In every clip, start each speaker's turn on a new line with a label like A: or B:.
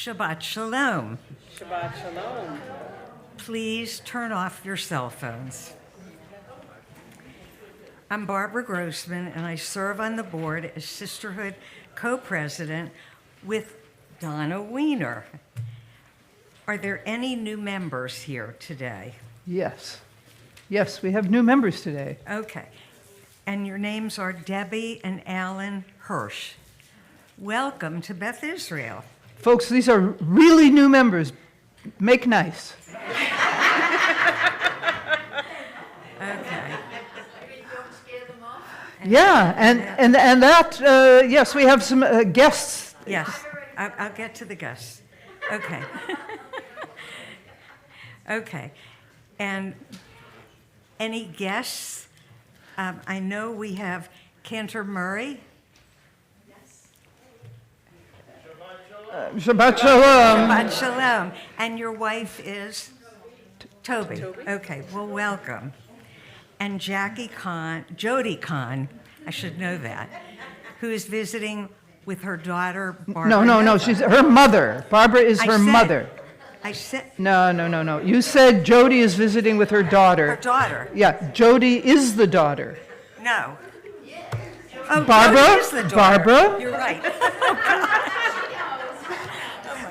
A: Shabbat Shalom.
B: Shabbat Shalom.
A: Please turn off your cell phones. I'm Barbara Grossman, and I serve on the board as Sisterhood co-president with Donna Weiner. Are there any new members here today?
C: Yes. Yes, we have new members today.
A: Okay. And your names are Debbie and Alan Hirsch. Welcome to Beth Israel.
C: Folks, these are really new members. Make nice.
A: Okay.
C: Yeah, and that, yes, we have some guests.
A: Yes, I'll get to the guests. Okay. Okay. And any guests? I know we have Cantor Murray.
C: Shabbat Shalom.
A: Shabbat Shalom. And your wife is? Toby. Okay, well, welcome. And Jody Kahn, I should know that, who is visiting with her daughter, Barbara.
C: No, she's her mother. Barbara is her mother.
A: I said.
C: No. You said Jody is visiting with her daughter.
A: Her daughter.
C: Yeah, Jody is the daughter.
A: No. Oh,
C: Barbara?
A: Jody is the daughter.
C: Barbara?
A: You're right.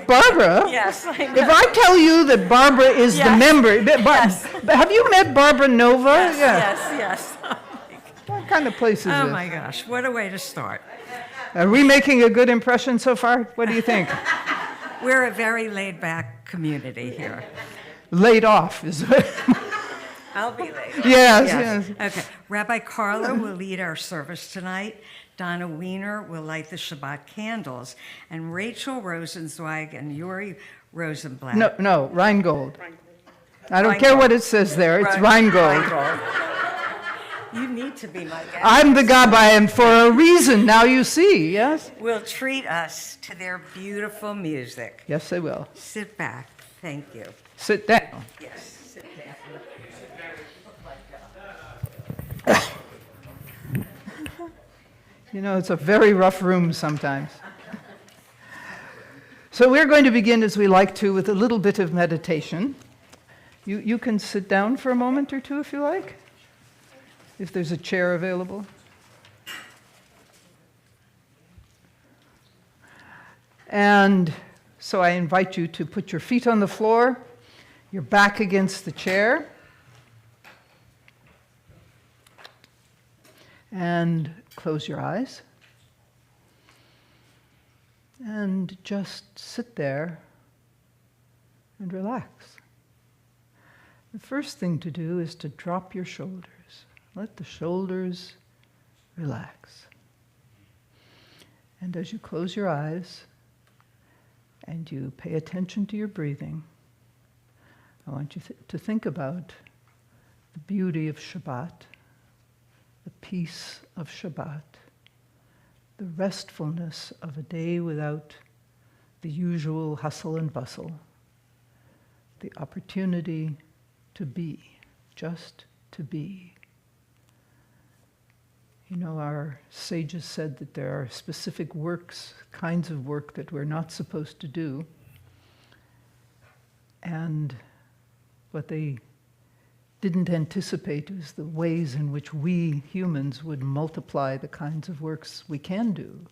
C: Barbara?
A: Yes, I know.
C: If I tell you that Barbara is the member,
A: Yes.
C: Have you met Barbara Nova?
A: Yes.
C: What kind of place is
A: Oh
C: this?
A: my gosh, what a way to start.
C: Are we making a good impression so far? What do you think?
A: We're a very laid-back community here.
C: Laid off is
A: I'll be late.
C: Yes.
A: Okay. Rabbi Carlo will lead our service tonight. Donna Weiner will light the Shabbat candles. And Rachel Rosenzweig and Yuri Rosenblatt.
C: No, Rheingold. I don't care what it says there. It's Rheingold.
A: You need to be my guest.
C: I'm the Gabbai, and for a reason, now you see, yes?
A: Will treat us to their beautiful music.
C: Yes, they will.
A: Sit back. Thank you.
C: Sit down.
A: Yes, sit down.
C: You know, it's a very rough room sometimes. So we're going to begin, as we like to, with a little bit of meditation. You can sit down for a moment or two if you like, if there's a chair available. And so I invite you to put your feet on the floor, your back against the chair, and close your eyes. And just sit there and relax. The first thing to do is to drop your shoulders. Let the shoulders relax. And as you close your eyes and you pay attention to your breathing, I want you to think about the beauty of Shabbat, the peace of Shabbat, the restfulness of a day without the usual hustle and bustle, the opportunity to be, just to be. You know, our sages said that there are specific works, kinds of work that we're not supposed to do. And what they didn't anticipate was the ways in which we humans would multiply the kinds of works we can do.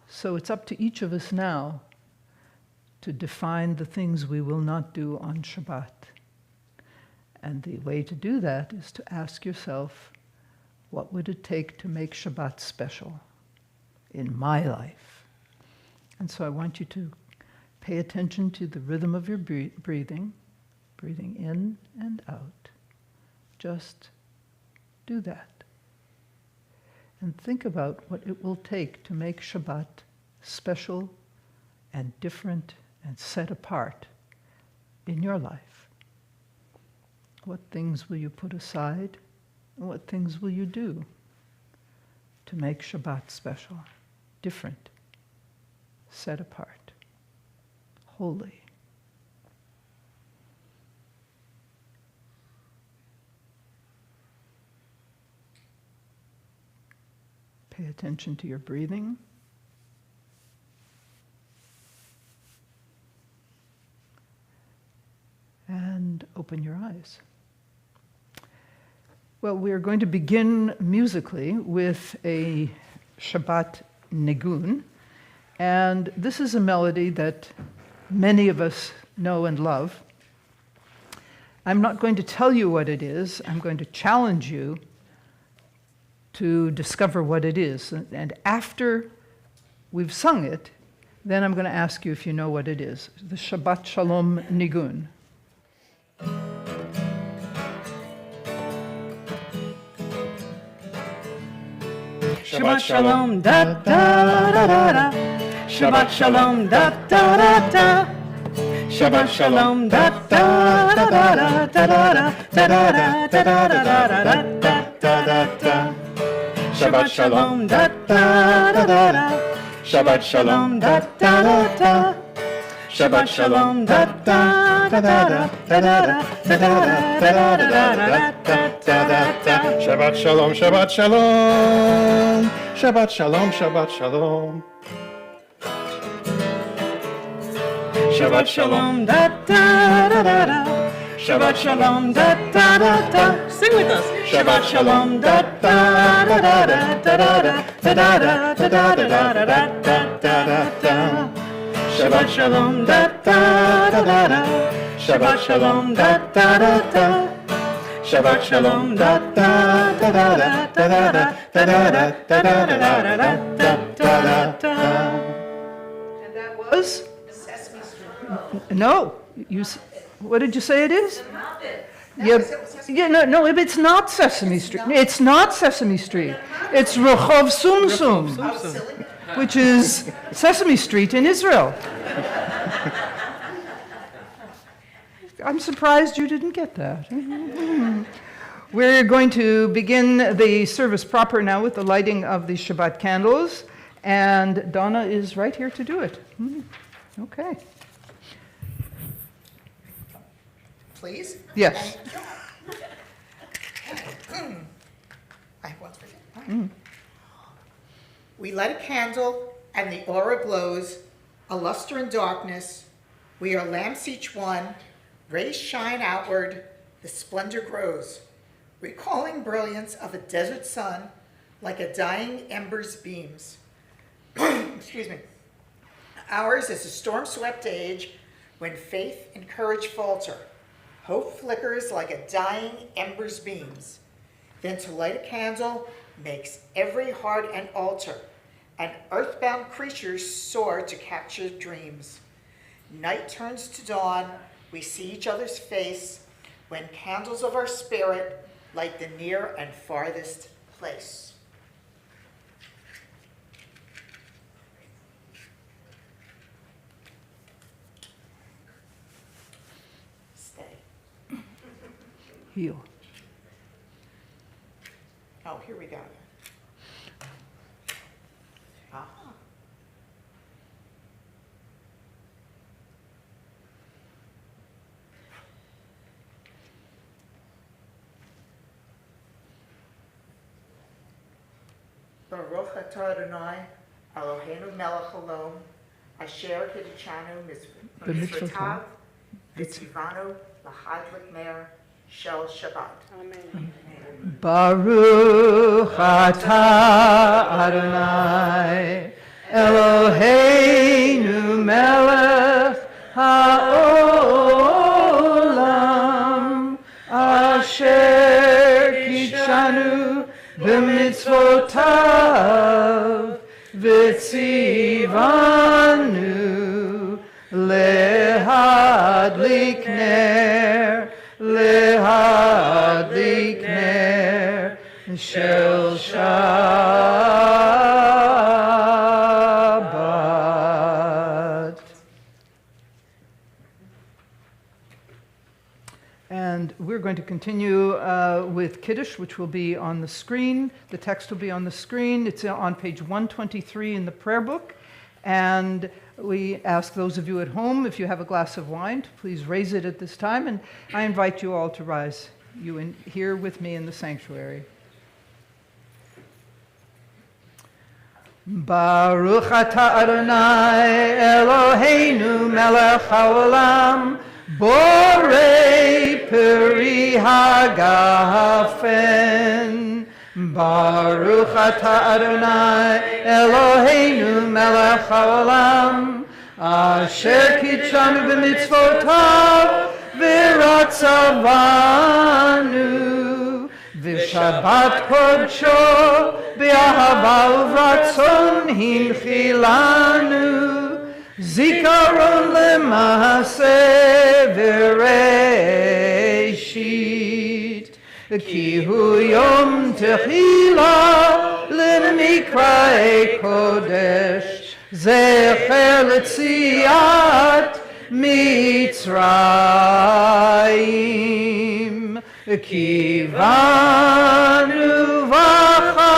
C: So it's up to each of us now to define the things we will not do on Shabbat. And the way to do that is to ask yourself, what would it take to make Shabbat special in my life? And so I want you to pay attention to the rhythm of your breathing in and out. Just do that. And think about what it will take to make Shabbat special and different and set apart in your life. What things will you put aside, and what things will you do to make Shabbat special, different, set apart, holy? Pay attention to your breathing. and open your eyes. Well, we are going to begin musically with a Shabbat nigun, and this is a melody that many of us know and love. I'm not going to tell you what it is. I'm going to challenge you to discover what it is. And after we've sung it, then I'm going to ask you if you know what it is. The Shabbat Shalom nigun.
B: Shabbat Shalom, da da da da da. Shabbat Shalom, da da da da. Shabbat Shalom, da da da da da da da da da da da da. Shabbat Shalom, da da da da da. Shabbat Shalom, da da da da. Shabbat Shalom, da da da da da da da da. Shabbat Shalom, Shabbat Shalom. Shabbat Shalom, Shabbat Shalom. Shabbat Shalom, da da da da da. Shabbat Shalom, da da da da. Sing with us. Shabbat Shalom, da da da da da da da da da da da da. Shabbat Shalom, da da da da da. Shabbat Shalom, da da da da. Shabbat Shalom, da da da da da da da da.
C: And that was? No. What did you say it is? Yeah, no, it's not Sesame Street. It's not Sesame Street. It's Rehov Sum Sum, which is Sesame Street in Israel. I'm surprised you didn't get that. We're going to begin the service proper now with the lighting of the Shabbat candles, and Donna is right here to do it. Okay.
D: Please?
C: Yes.
D: I have one for you. We light a candle, and the aura glows, a luster in darkness. We are lamps each one, rays shine outward, the splendor grows, recalling brilliance of a desert sun, like a dying ember's beams. Excuse me. Ours is a storm-swept age, when faith and courage falter. Hope flickers like a dying ember's beams. Then to light a candle makes every heart an altar, and earthbound creatures soar to capture dreams. Night turns to dawn, we see each other's face, when candles of our spirit light the near and farthest place.
C: Heal.
D: Oh, here we go. Baruch atah Adonai, Eloheinu melech haolam, asher kiddushanu mitzvotav, v'tzivanu lahadlik mer shel Shabbat. Amen.
C: Baruch atah Adonai, Eloheinu melech haolam, asher kiddushanu b'mitzvotav, v'tzivanu lehadlik ner, lehadlik ner shel Shabbat. And we're going to continue with Kiddush, which will be on the screen. The text will be on the screen. It's on page 123 in the prayer book. And we ask those of you at home, if you have a glass of wine, to please raise it at this time. And I invite you all to rise, you in, here with me in the sanctuary. Baruch atah Adonai Eloheinu melech haolam borei peri hagafen. Baruch atah Adonai Eloheinu melech haolam, asher kitshanu b'mitzvotav v'ratzavanu, v'shabbat kodsho b'ahava uvratzon hinchilanu, zikaron lema'aseh v'reishit, ki hu yom techila l'mikra'e kodesh, zecher l'tziat Mitzrayim, ki vanu v'acharta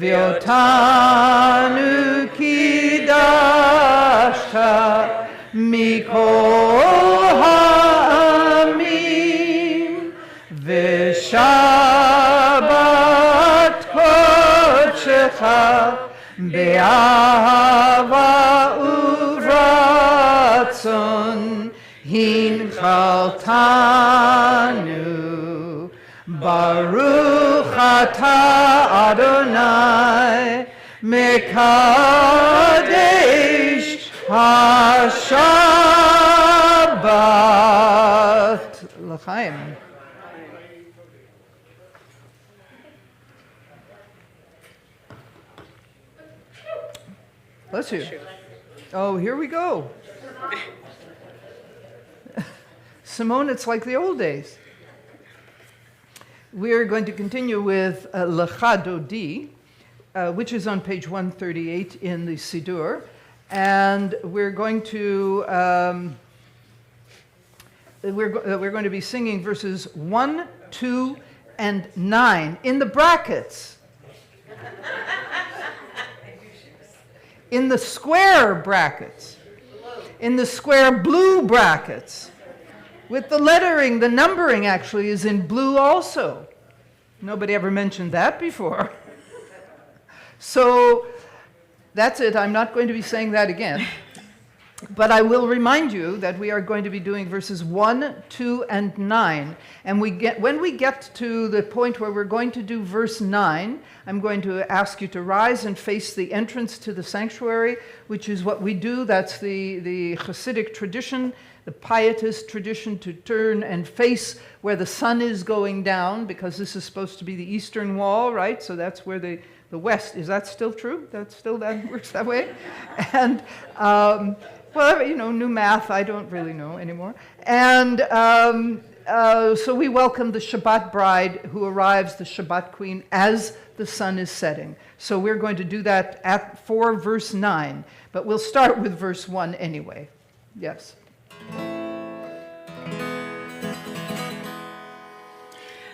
C: v'otanu kidashta mikol ha'amim, v'shabbat kodshecha be'ahava uvratzon hinchaltanu. Baruch atah Adonai mekadesh ha-shabbat. L'chaim. Bless you. Oh, here we go. Simone, it's like the old days. We're going to continue with Lecha Dodi, which is on page 138 in the Siddur. And we're going to we're going to be singing verses 1, 2, and 9 in the brackets. In the square brackets, in the square blue brackets, with the lettering, the numbering actually is in blue also. Nobody ever mentioned that before. So that's it. I'm not going to be saying that again. But I will remind you that we are going to be doing verses 1, 2, and 9. And when we get to the point where we're going to do verse 9, I'm going to ask you to rise and face the entrance to the sanctuary, which is what we do. That's the Hasidic tradition, the pietist tradition, to turn and face where the sun is going down, because this is supposed to be the eastern wall, right? So that's where the west, is that still true? That works that way? And well, you know, new math, I don't really know anymore. And so we welcome the Shabbat bride who arrives, the Shabbat queen, as the sun is setting. So we're going to do that for verse 9. But we'll start with verse 1 anyway. Yes.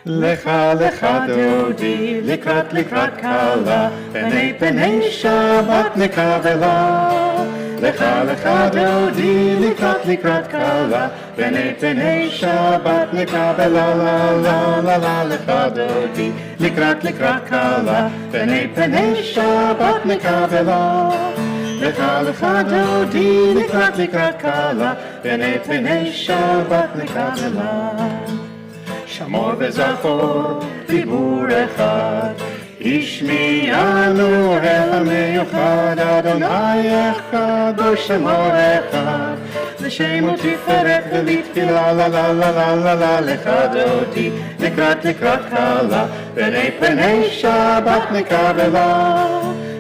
B: Lecha lecha dodi, likrat likrat kala, penei penei Shabbat nekavela. Lecha lecha dodi, likrat likrat kala, penei penei Shabbat nekavela. La la la la lecha dodi, likrat likrat kala, penei penei Shabbat nekavela. Lecha lecha dodi, likrat likrat kala, penei penei Shabbat nekavela. שמור וזכור דיבור אחד, השמיענו אל המיוחד, אדוני אחד ושמו אחד, לשם ותפארת ולתפילה, לה לה לה לה לה לה לך דודי, לקראת לקראת קלה, פני פני שבת נקבלה.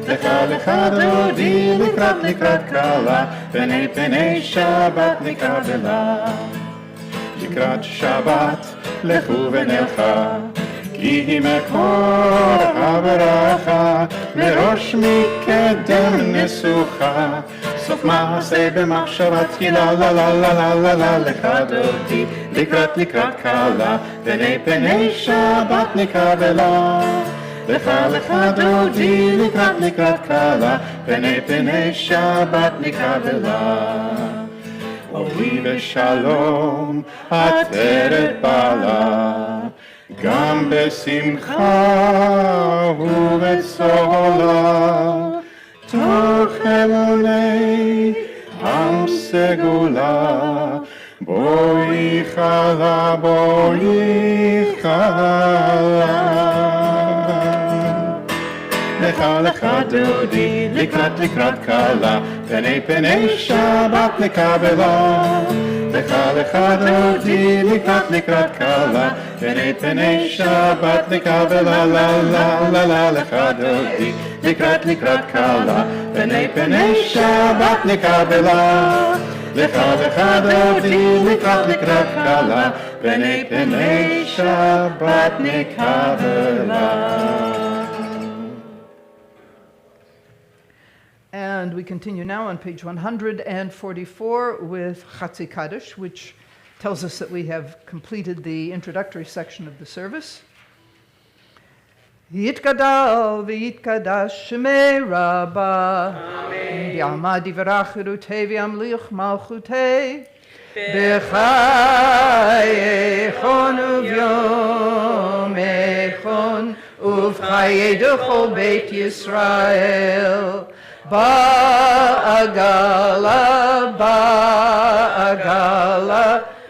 B: לך לך דודי, לקראת לקראת קלה, פני פני שבת נקבלה. לקראת שבת לכו ונלכה, כי היא מקור הברכה, מראש מקדם נסוכה, סוף מעשה במחשבה תחילה, לה לה לה לה לה לה לך דודי, לקראת לקראת קלה, פני פני שבת נקבלה. לך לך דודי, לקראת לקראת קלה, פני פני שבת נקבלה. אורי בשלום עטרת בעלה, גם בשמחה ובצהלה, תוך אמוני עם סגולה, בואי chala boi chala. Lecha dodi, likrat kala, penei Shabbat nekabela. Lecha dodi, likrat kala, penei Shabbat nekabela. La lecha dodi, likrat kala, penei Shabbat nekabela. Lecha dodi, likrat kala, penei Shabbat nekabela.
C: And we continue now on page 144 with Chatzi Kaddish, which tells us that we have completed the introductory section of the service. Yitgadal v'yitkadash shemei Rabbah. Amen. V'yamad yivarach cherutei v'yamlich malchutei. B'chayechon uvyomechon uv'chayei d'chol beit Yisrael. Ba'agala,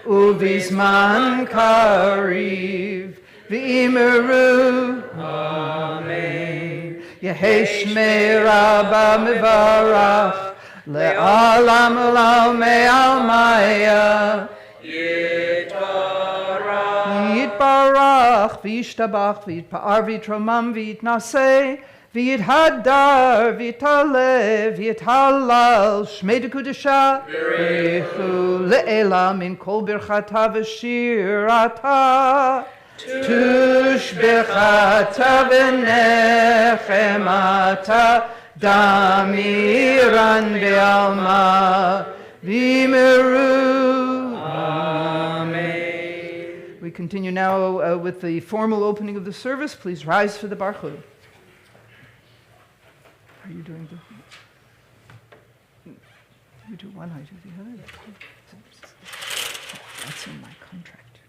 C: uvizman kariv, v'imeru, Amen. Yehei shmei Rabba mevarach, le'alam olam me'almaya, Yitbarach, v'yishtabach, v'yitpa'ar, v'yitromam, v'yitnaseh, V'yithadar, v'yitalev, v'yithalal, shmei dekudesha, v'yechu le'ela min kol birchata v'shirata, tushbechata v'nechemata, damiran ve'alma, v'imeru. Amen. We continue now with the formal opening of the service. Please rise for the Baruch. Are you doing the... You do one, I do the other. That's in my contract.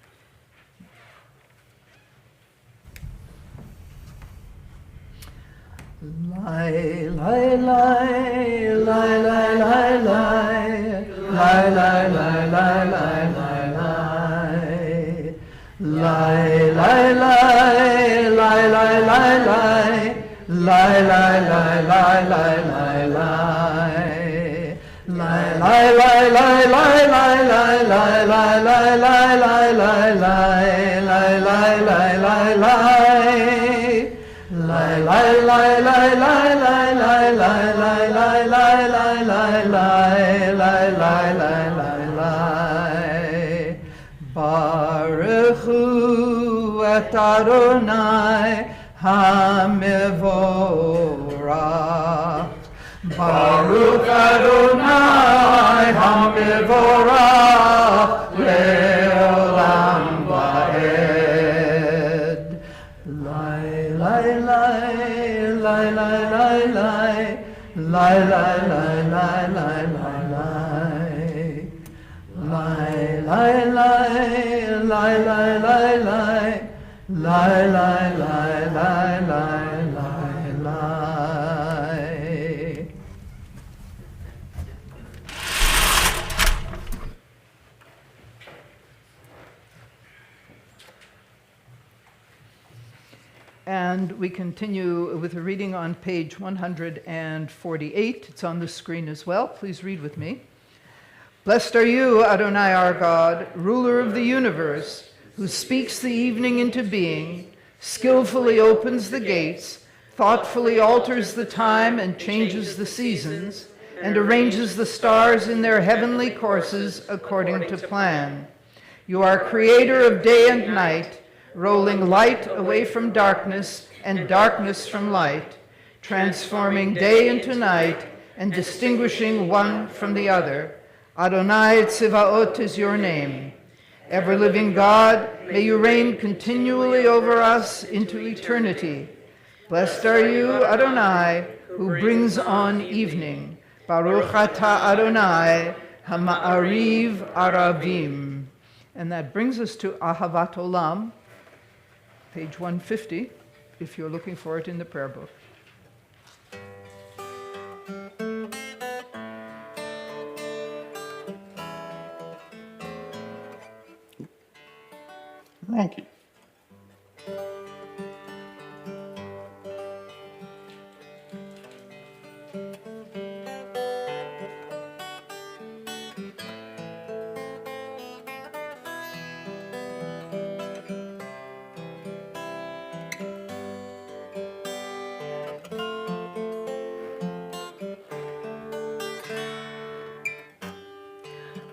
C: Lie, lie, lie, lie, lie, lie, lie, lie, lie, lie, lie, lie, lie, lie, lie, lie, lie, lie, lie, lie. Lie, lie, lie, lie, lie, lie, lie. Lie, lie, lie, lie, lie, lie, lie, lie, lie, lie, lie, lie, lie, lie, lie, lie, lie, lie. Lie, lie, lie, lie, lie, lie, lie, lie, lie, lie, lie, lie, lie, lie, lie, lie, lie, lie. Baruch hu et Adonai HaMevorach. Baruch Adonai HaMevorach le'olam va'ed. Lai, lai, lai, lai, lai, lai, lai, lai, lai, lai, lai, lai, lai, lai, lai, lai, lai, lai, lai, lai. Lie, lie, lie, lie, lie, lie, lie. And we continue with a reading on page 148. It's on the screen as well. Please read with me. Blessed are you, Adonai our God, ruler of the universe, who speaks the evening into being, skillfully opens the gates, thoughtfully alters the time and changes the seasons, and arranges the stars in their heavenly courses according to plan. You are creator of day and night, rolling light away from darkness and darkness from light, transforming day into night and distinguishing one from the other. Adonai Tzivaot is your name. Ever-living God, may you reign continually over us into eternity. Blessed are you, Adonai, who brings on evening. Baruch atah Adonai, hama'ariv aravim. And that brings us to Ahavat Olam, page 150, if you're looking for it in the prayer book.
B: Thank you.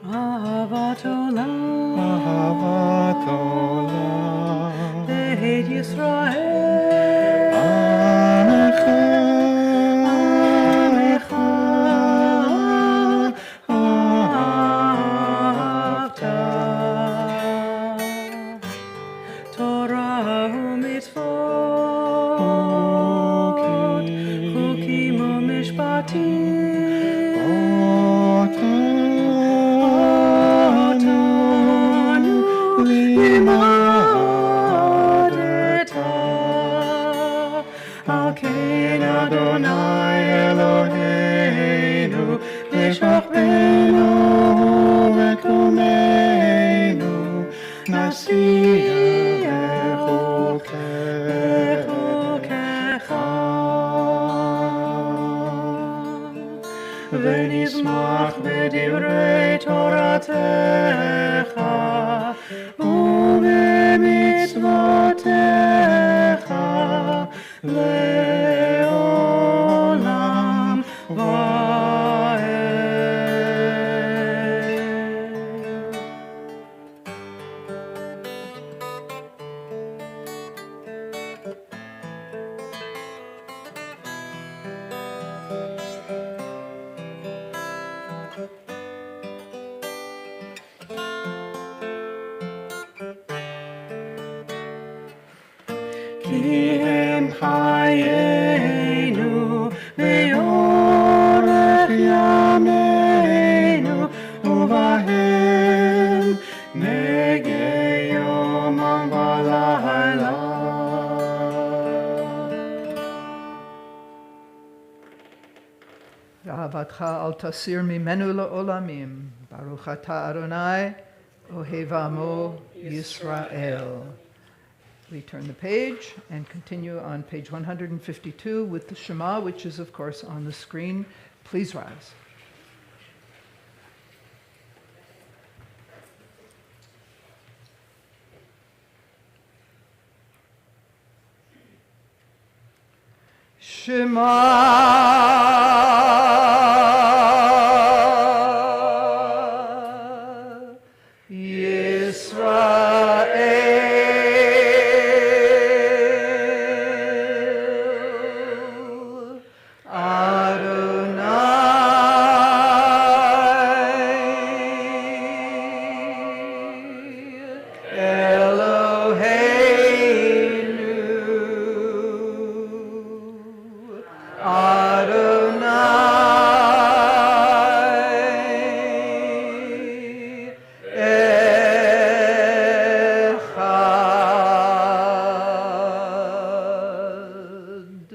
C: Ahavat olam,
B: Ahavat olam,
C: Be'et Yisrael,
B: Amecha,
C: Amecha, Ahavta, Torah u'mitzvot, Chukim u'mishpatim, Otanu limadeta, Al ken Adonai Eloheinu, B'shachbenu
B: Ve'kumenu, Nasiya
C: Echokecha, ונשמח בדברי תורתך ובמצוותיך לעולם ועד. כי הם חיינו ואורך ימינו ובהם נגע יומם ולילה. ואהבתך אל תסיר ממנו לעולמים. ברוך אתה אדוני אוהב עמו ישראל. We turn the page and continue on page 152 with the Shema, which is, of course, on the screen. Please rise. Shema Yisrael Adonai Eloheinu Adonai Echad.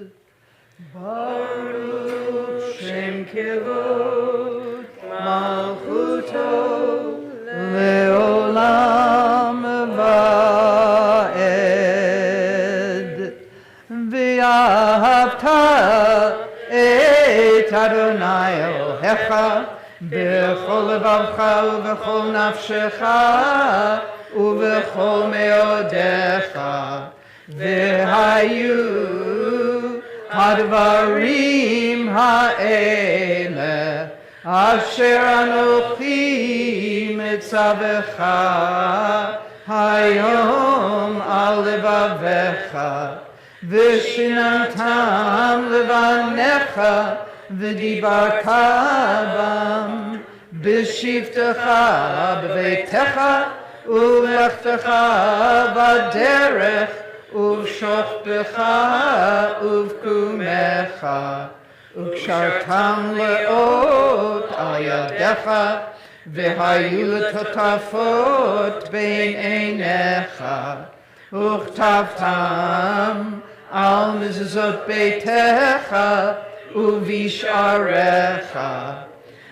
C: Baruch Shem Kivot Malchuto Leolam Vaed. V'ahavta et Adonai Elohecha b'chol levavcha u'b'chol nafshecha u'b'chol meodecha v'hayu hadvarim ha'ele asher anochi mitzavecha hayom al levavecha v'shinantam levanecha v'dibarta bam b'shivtecha b'veitecha u'lechtecha b'derech u'v'shochbecha u'v'kumecha u'kshartam le'ot al yadecha v'hayu l'totafot bein einecha u'chtavtam al mezuzot beitecha u'visharecha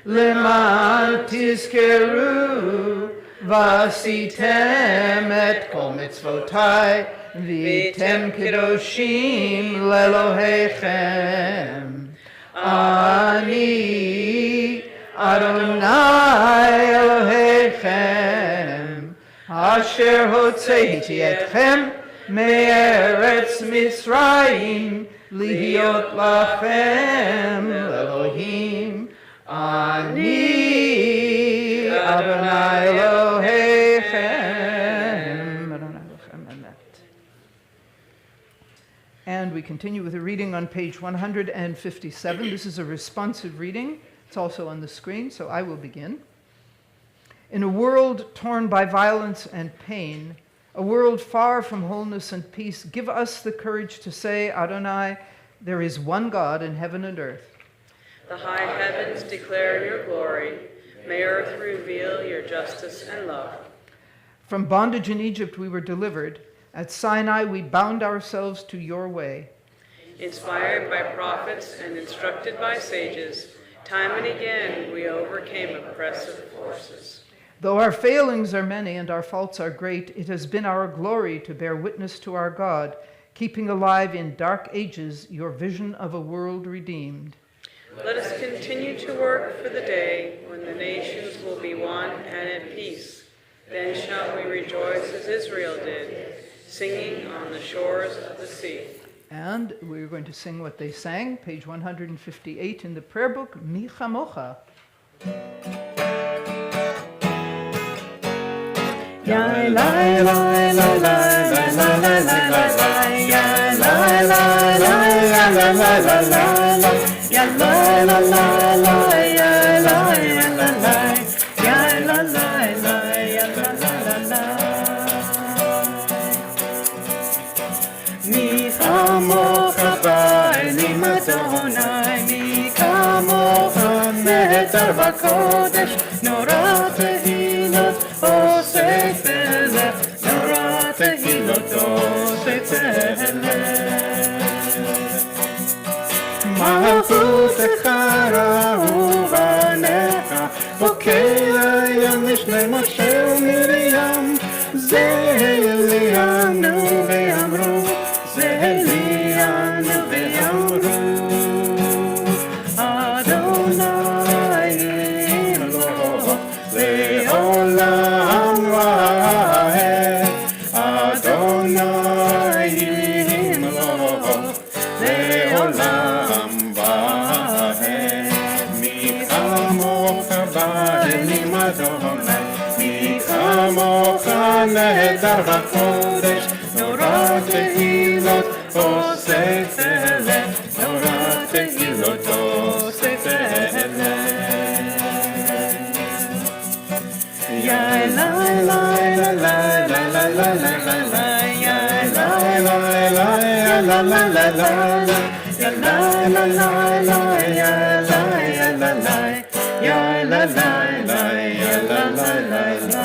C: leman tizkeru ועשיתם את כל מצוותי, והייתם קדושים לאלוהיכם. אני אדוני אלוהיכם, אשר הוצאתי אתכם מארץ מצרים, להיות לכם לאלוהים. אני אדוני אלוהיכם. אדוני אלוהיכם אמת. And we continue with a reading on page 157. This is a responsive reading. It's also on the screen, so I will begin. In a world torn by violence and pain, a world far from wholeness and peace, give us the courage to say, Adonai, there is one God in heaven and earth.
B: The high heavens declare your glory. May earth reveal your justice and love.
C: From bondage in Egypt we were delivered. At Sinai we bound ourselves to your way.
B: Inspired by prophets and instructed by sages, time and again we overcame oppressive forces.
C: Though our failings are many and our faults are great, it has been our glory to bear witness to our God, keeping alive in dark ages your vision of a world redeemed.
B: Let us continue to work for the day when the nations will be one and at peace. Then shall we rejoice as Israel did, singing on the shores of the sea.
C: And we're going to sing what they sang, page 158 in the prayer book, Mi Chamocha.
B: Ya la la la la la la la la la, ya la la la ya la la la la, ya la la la la ya la ya la la, ya la la la ya la la la la. Mi chamocha ba'elim Adonai, mi chamocha nehtar v'kodesh, nora tehilot עושה תהילה, נורא תהילות עושה תהילה. מלכותך ראו בניך, בוקר היום לשני משה ומרים, זה אלינו ואמרו, זה אלינו ואמרו, אדוני אלוהינו לעולם ועד, אדוני אלוהינו לעולם ועד. מי כמוך באלים אדוני, מי כמוך נהדר בקודש, נורא תהילות עושה תהילה, נורא תהילות עושה תהילה. Ya la la la la la la la la la, ya la la la ya la la la la, ya la la la la ya la ya la la, ya la la la ya la la la la.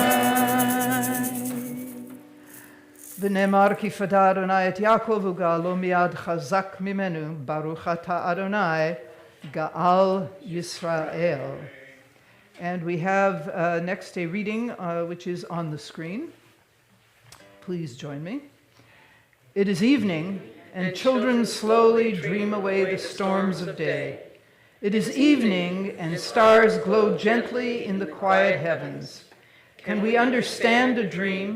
C: ונאמר כי פדה אדוני את יעקב וגאלו מיד חזק ממנו, ברוך אתה אדוני גאל ישראל. And we have next a reading which is on the screen. Please join me. It is evening, and children slowly dream away the storms of day. It is evening, and stars glow gently in the quiet heavens. Can we understand a dream?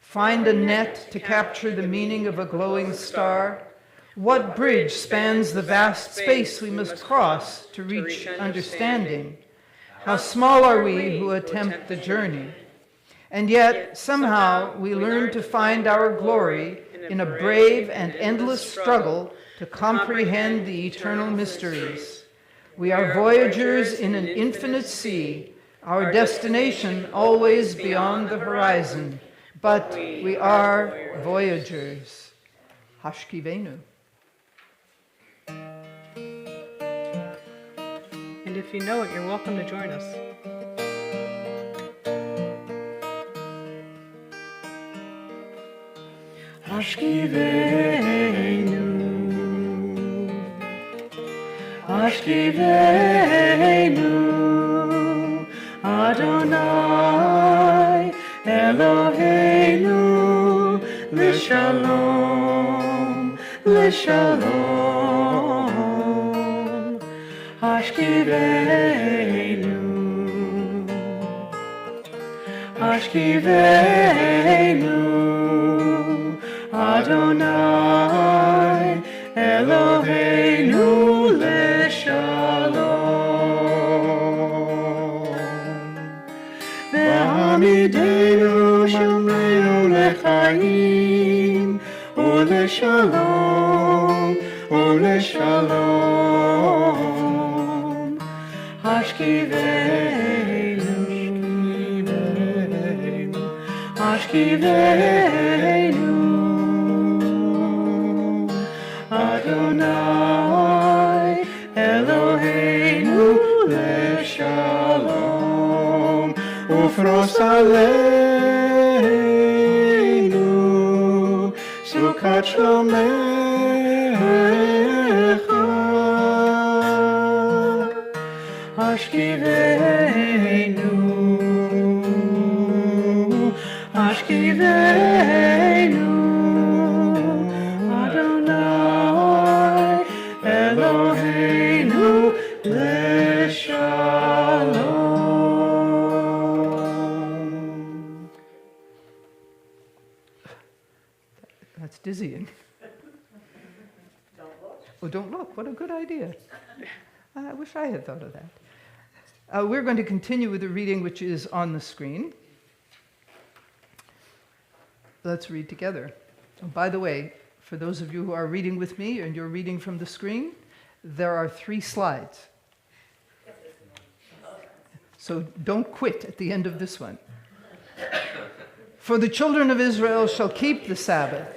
C: Find a net to capture the meaning of a glowing star? What bridge spans the vast space we must cross to reach understanding? How small are we who attempt the journey? And yet, somehow, we learn to find our glory in a brave and endless struggle to comprehend the eternal mysteries. We are voyagers in an infinite sea, our destination always beyond the horizon, but we are voyagers. Hashkivenu.
B: And if you know it, you're welcome to join us. Hashkivenu, Hashkivenu, Adonai, Eloheinu l'shalom, l'shalom, Ashkiveinu, Ashkiveinu, Adonai, Eloheinu l'shalom. Ve'amidenu shamreinu lechaim, u'leshalom, u'leshalom, Ashkiveinu, Ashkiveinu, Adonai, Eloheinu l'shalom, ufros aleinu, sukat shlomecha, Ashkiveinu, Ashkiveinu, Adonai, Eloheinu l'shalom.
C: That's dizzying. Oh, don't look. What a good idea. I wish I had thought of that. We're going to continue with the reading which is on the screen. Let's read together. Oh, by the way, for those of you who are reading with me and you're reading from the screen, there are 3 slides. So don't quit at the end of this one. For the children of Israel shall keep the Sabbath,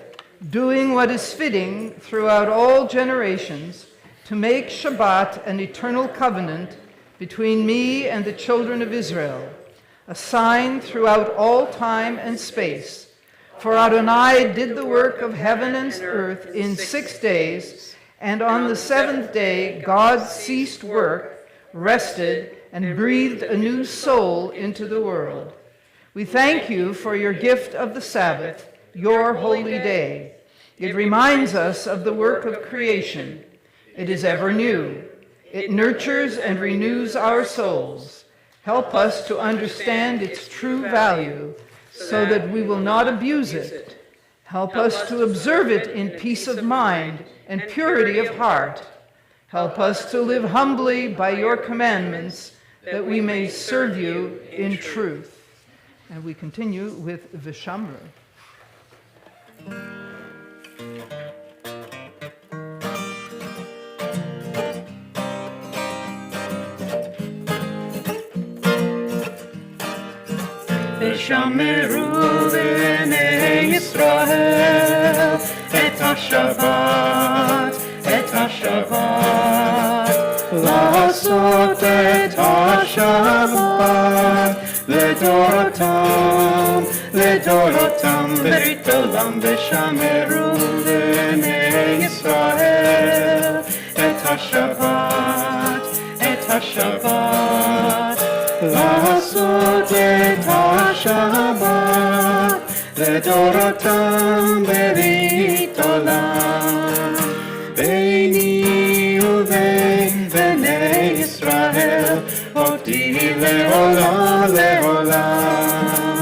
C: doing what is fitting throughout all generations, to make Shabbat an eternal covenant between me and the children of Israel, a sign throughout all time and space. For Adonai did the work of heaven and earth in 6 days, and on the 7th day God ceased work, rested, and breathed a new soul into the world. We thank you for your gift of the Sabbath, your holy day. It reminds us of the work of creation. It is ever new. It nurtures and renews our souls. Help us to understand its true value so that we will not abuse it. Help us to observe it in peace of mind and purity of heart. Help us to live humbly by your commandments, that we may serve you in truth. And we continue with Vishamra.
B: ושמרו בני ישראל את השבת, את השבת, לעשות את השבת לדורותם, לדורותם ברית עולם. ושמרו בני ישראל את השבת, את השבת, לעשות את השבת לדורותם ברית עולם. ביני ובין בני ישראל אותי לעולם לעולם.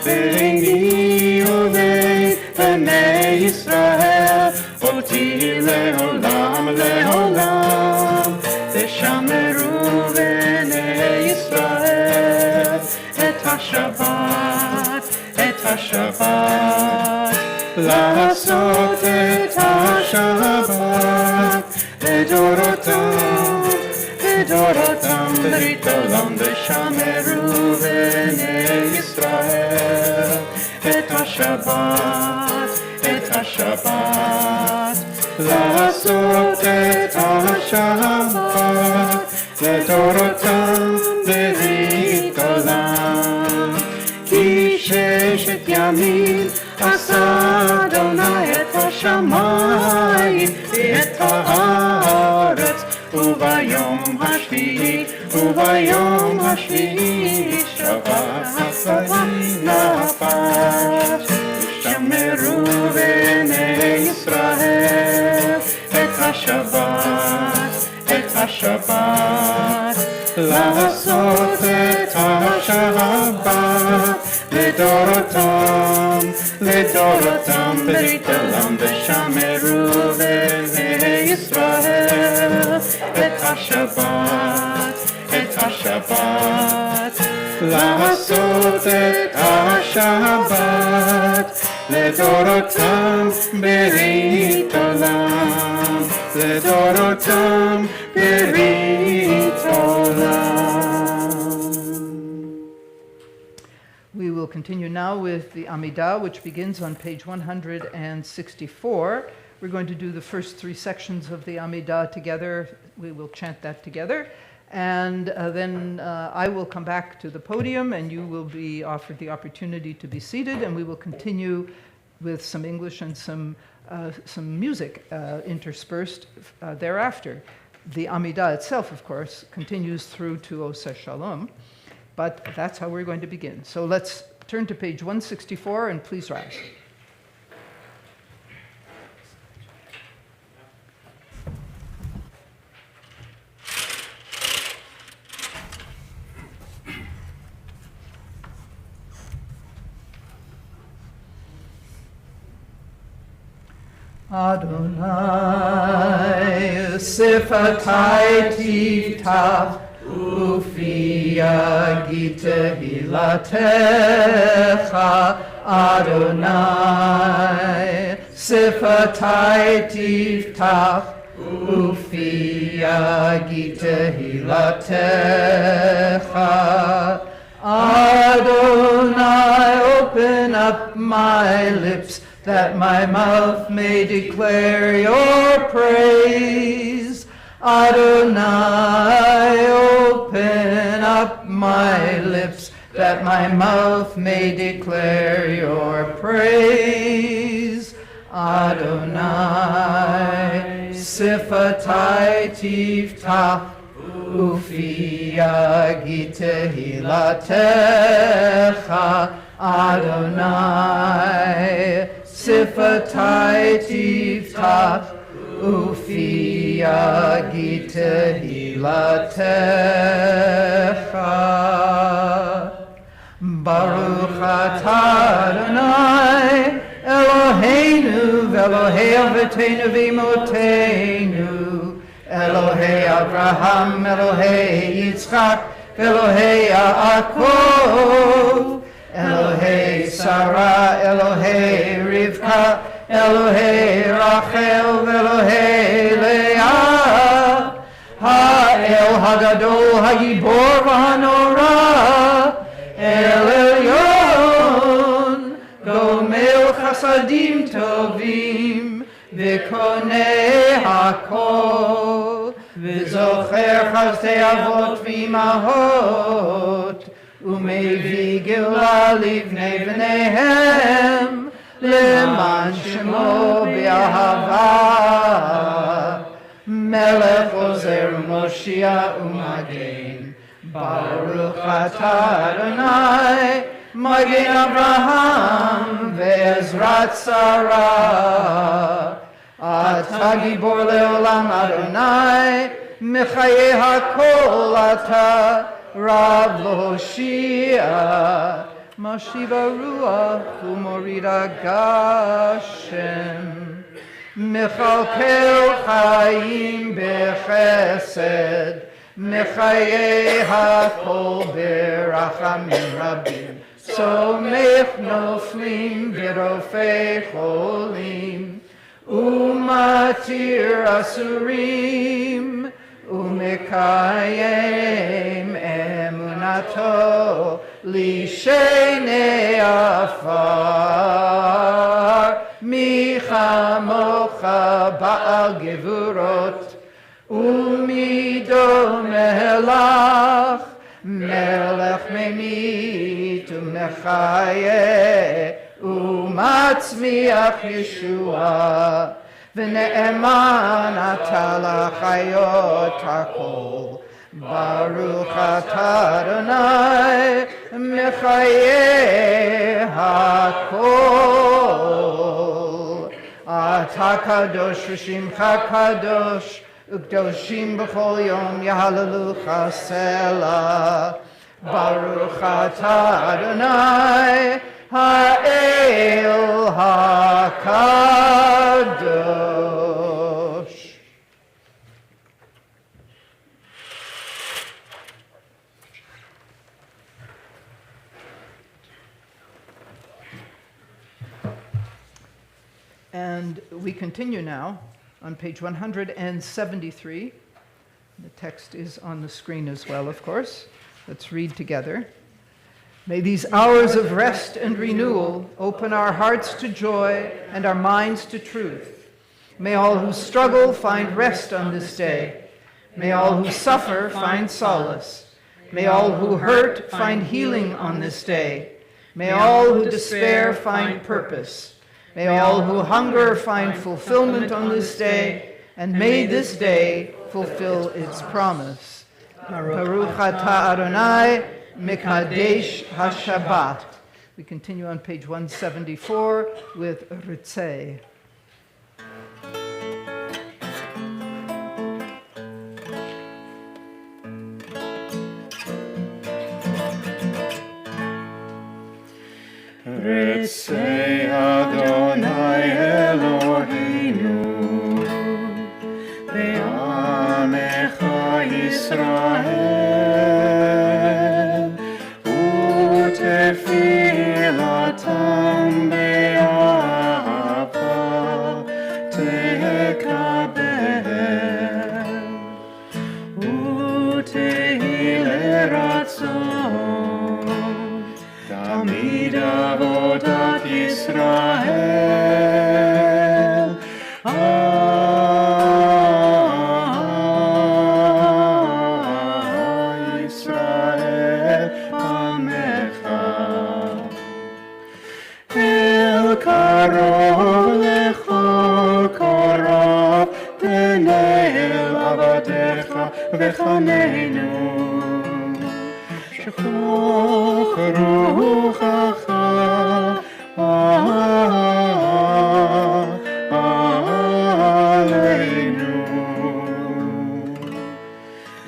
B: ביני ובין בני ישראל אותי לעולם לעולם. ושמרו בני ישראל את השבת, את השבת, לעשות את השבת לדורותם, לדורותם ברית עולם. ושמרו בני ישראל את השבת, את השבת, לעשות את השבת לדורותם ברית עולם. כי 6 ימים עשה אדוני את השמיים ואת הארץ, וביום השביעי, וביום השביעי שבת נפש. ושמרו בני ישראל את השבת, לעשות את השבת לדורותם ברית עולם. ושמרו בני ישראל את השבת, לעשות את השבת לדורותם ברית עולם, לדורותם ברית עולם.
C: We will continue now with the Amidah, which begins on page 164. We're going to do the first three sections of the Amidah together. We will chant that together. And then I will come back to the podium, and you will be offered the opportunity to be seated, and we will continue with some English and some music interspersed thereafter. The Amidah itself, of course, continues through to Oseh Shalom, but that's how we're going to begin. So let's turn to page 164, and please rise. Adonai sifatai tiftach ufi yagid tehilatecha. Adonai sifatai tiftach ufi yagid tehilatecha. Adonai, open up my lips, that my mouth may declare your praise. Adonai, open up my lips, that my mouth may declare your praise. Adonai, sifatai tiftach, ufi yagid tehilatecha. Adonai, sifatai tiftach, ufi yagid tehilatecha. Baruch atah Adonai Eloheinu v'Elohei avotenu v'imotenu, Elohei Abraham, Elohei Yitzchak, Elohei Yaakov, Elohei Sarah, Elohei Rivka, Elohei Rachel, Elohei Leah, Ha'el Hagadol, Hagibor V'Hanora, El Elyon, Gomel Chasadim Tovim, V'Konei Hakol, V'Zocher Chasdei Avot V'Imahot, Umevi Gila Livnei B'neihem, Leman Shemo B'Ahava, Melech Ozer Moshiach Umagen, Baruch atah Adonai, Magen Abraham ve'ezrat Sarah. Atah Gibor le'olam Adonai, Mechaye hakol atah, Rav Loshia, Mashiva Ruach u'morida Gashem, Mechalkel Chaim bechesed, Mechaye hakol berachamim rabim, Somech noflim v'rofei cholim, Umatir asurim, Umekayem emunato lishenei afar, Michamocha ba'al gevurot, Umido melach, Melech memit umechaye, Umatzmiach Yeshua, V'ne'eman ata lachayot hakol, Baruch atah Adonai mechayeh hakol. Atah kadosh v'shimcha kadosh, u'kdoshim b'chol yom yahalelucha selah. Baruch atah Adonai ha'el hakadosh. And we continue now on page 173. The text is on the screen as well, of course. Let's read together. May these hours of rest and renewal open our hearts to joy and our minds to truth. May all who struggle find rest on this day. May all who suffer find solace. May all who hurt find healing on this day. May all who despair find purpose. May all who hunger find fulfillment on this day, and may this day fulfill its promise. Baruch atah Adonai mekadesh haShabbat. We continue on page 174 with Ritzeh.
B: Ritzei Adonai Eloheinu Be'amecha Yisrael U'tefilatam be'ahava tekabel U'tehile ratzon Tamid avodat Yisrael Yisrael Amecha El karov lechol korov Pnei el avadecha v'chaneinu Shechach ruchacha aleinu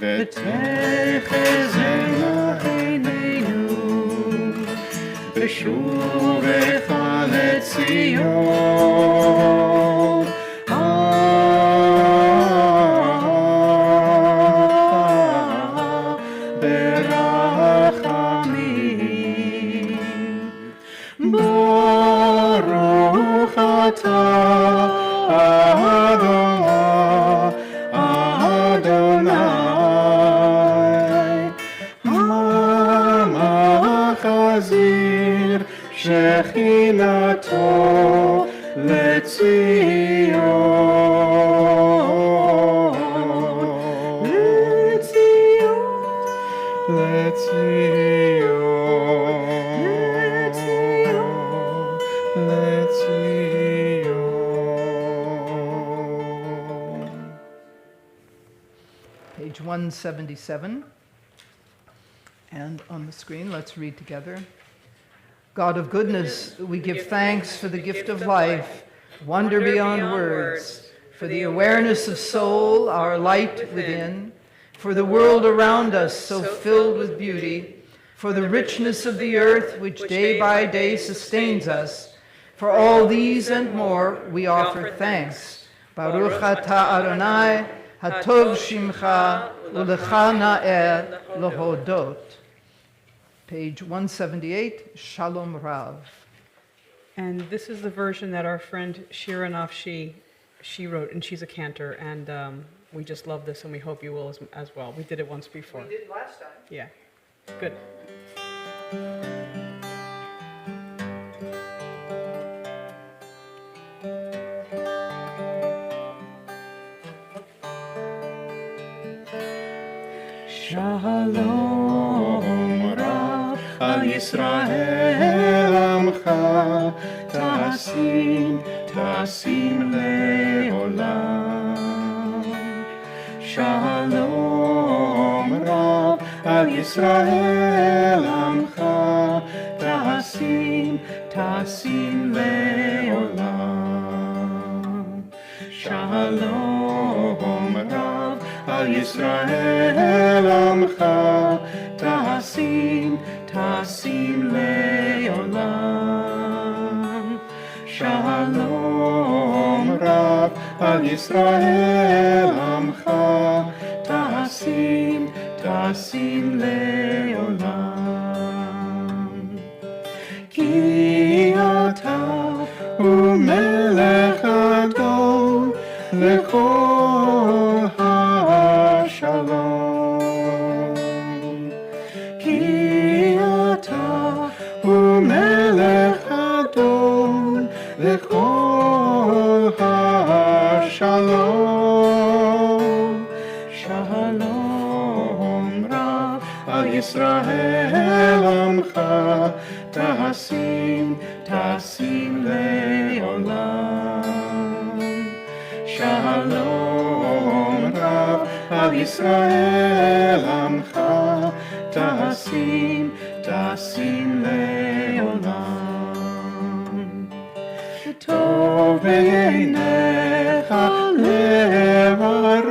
B: V'techezena eineinu V'shuvecha leTzion Baruch atah Adonai Hamachazir Shechinato
C: Page 177. And on the screen, let's read together. God of goodness, we give thanks for the gift of life, wonder beyond words, for the awareness of soul, our light within, for the world around us so filled with beauty, for the richness of the earth which day by day sustains us. For all these and more we offer thanks. Baruch atah Adonai, hatov shimcha, ulecha na'er lehodot. Page 178, Shalom Rav.
B: And this is the version that our friend Shira Nafshi, she wrote, and she's a cantor, and we just love this, and we hope you will as well. We did it once before.
C: We did last time.
B: Yeah, good. Shalom Rav al Yisrael Amcha Tasim Leolam Shalom על ישראל עמך, תשים, תשים לעולם. שלום רב על ישראל עמך, תשים, תשים לעולם. שלום רב על ישראל עמך, תשים, תשים לעולם. כי אתה הוא מלך גדול לכל השלום. כי אתה הוא מלך גדול לכל השלום. שלום רב על ישראל עמך, תשים, תשים לעולם. שלום רב על ישראל עמך, תשים, תשים לעולם. טוב בעיניך לברך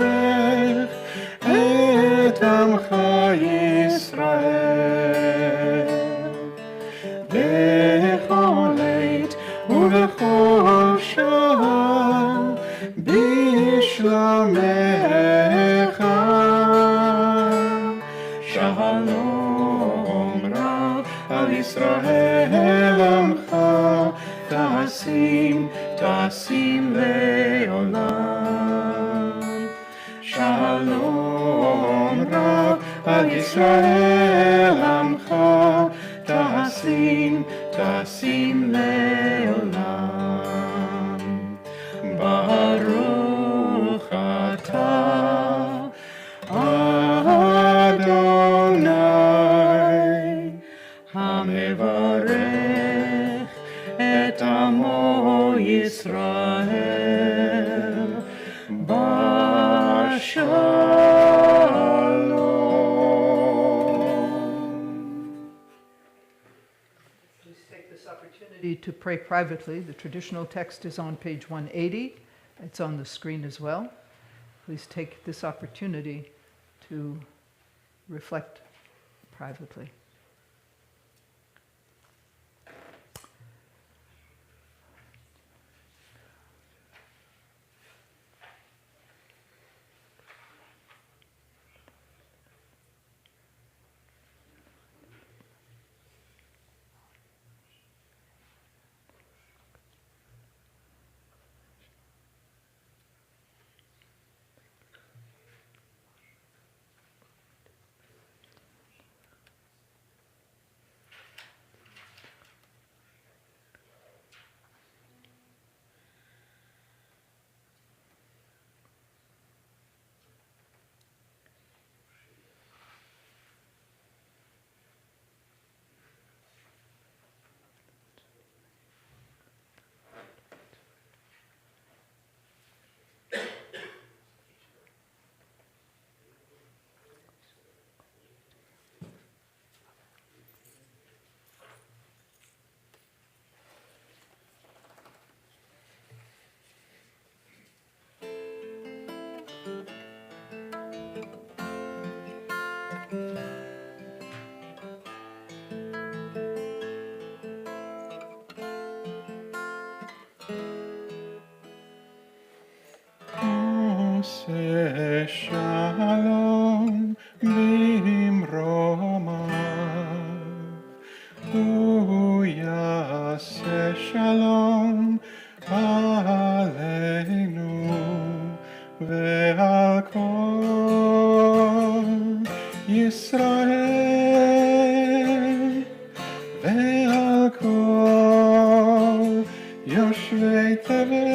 B: את עמך ישראל, בכל עת ובכל שעה בשלומך. שלום רב על ישראל עמך, תשים, תשים לעולם. שלום רב על ישראל עמך, תשים, תשים לעולם. ברוך אתה אדוני המברך את עמו ישראל בשלום.
C: Please take this opportunity to pray privately. The traditional text is on page 180. It's on the screen as well. Please take this opportunity to reflect privately.
B: עושה שלום במרומיו, הוא יעשה שלום עלינו ועל כל ישראל ועל כל יושבי תבל.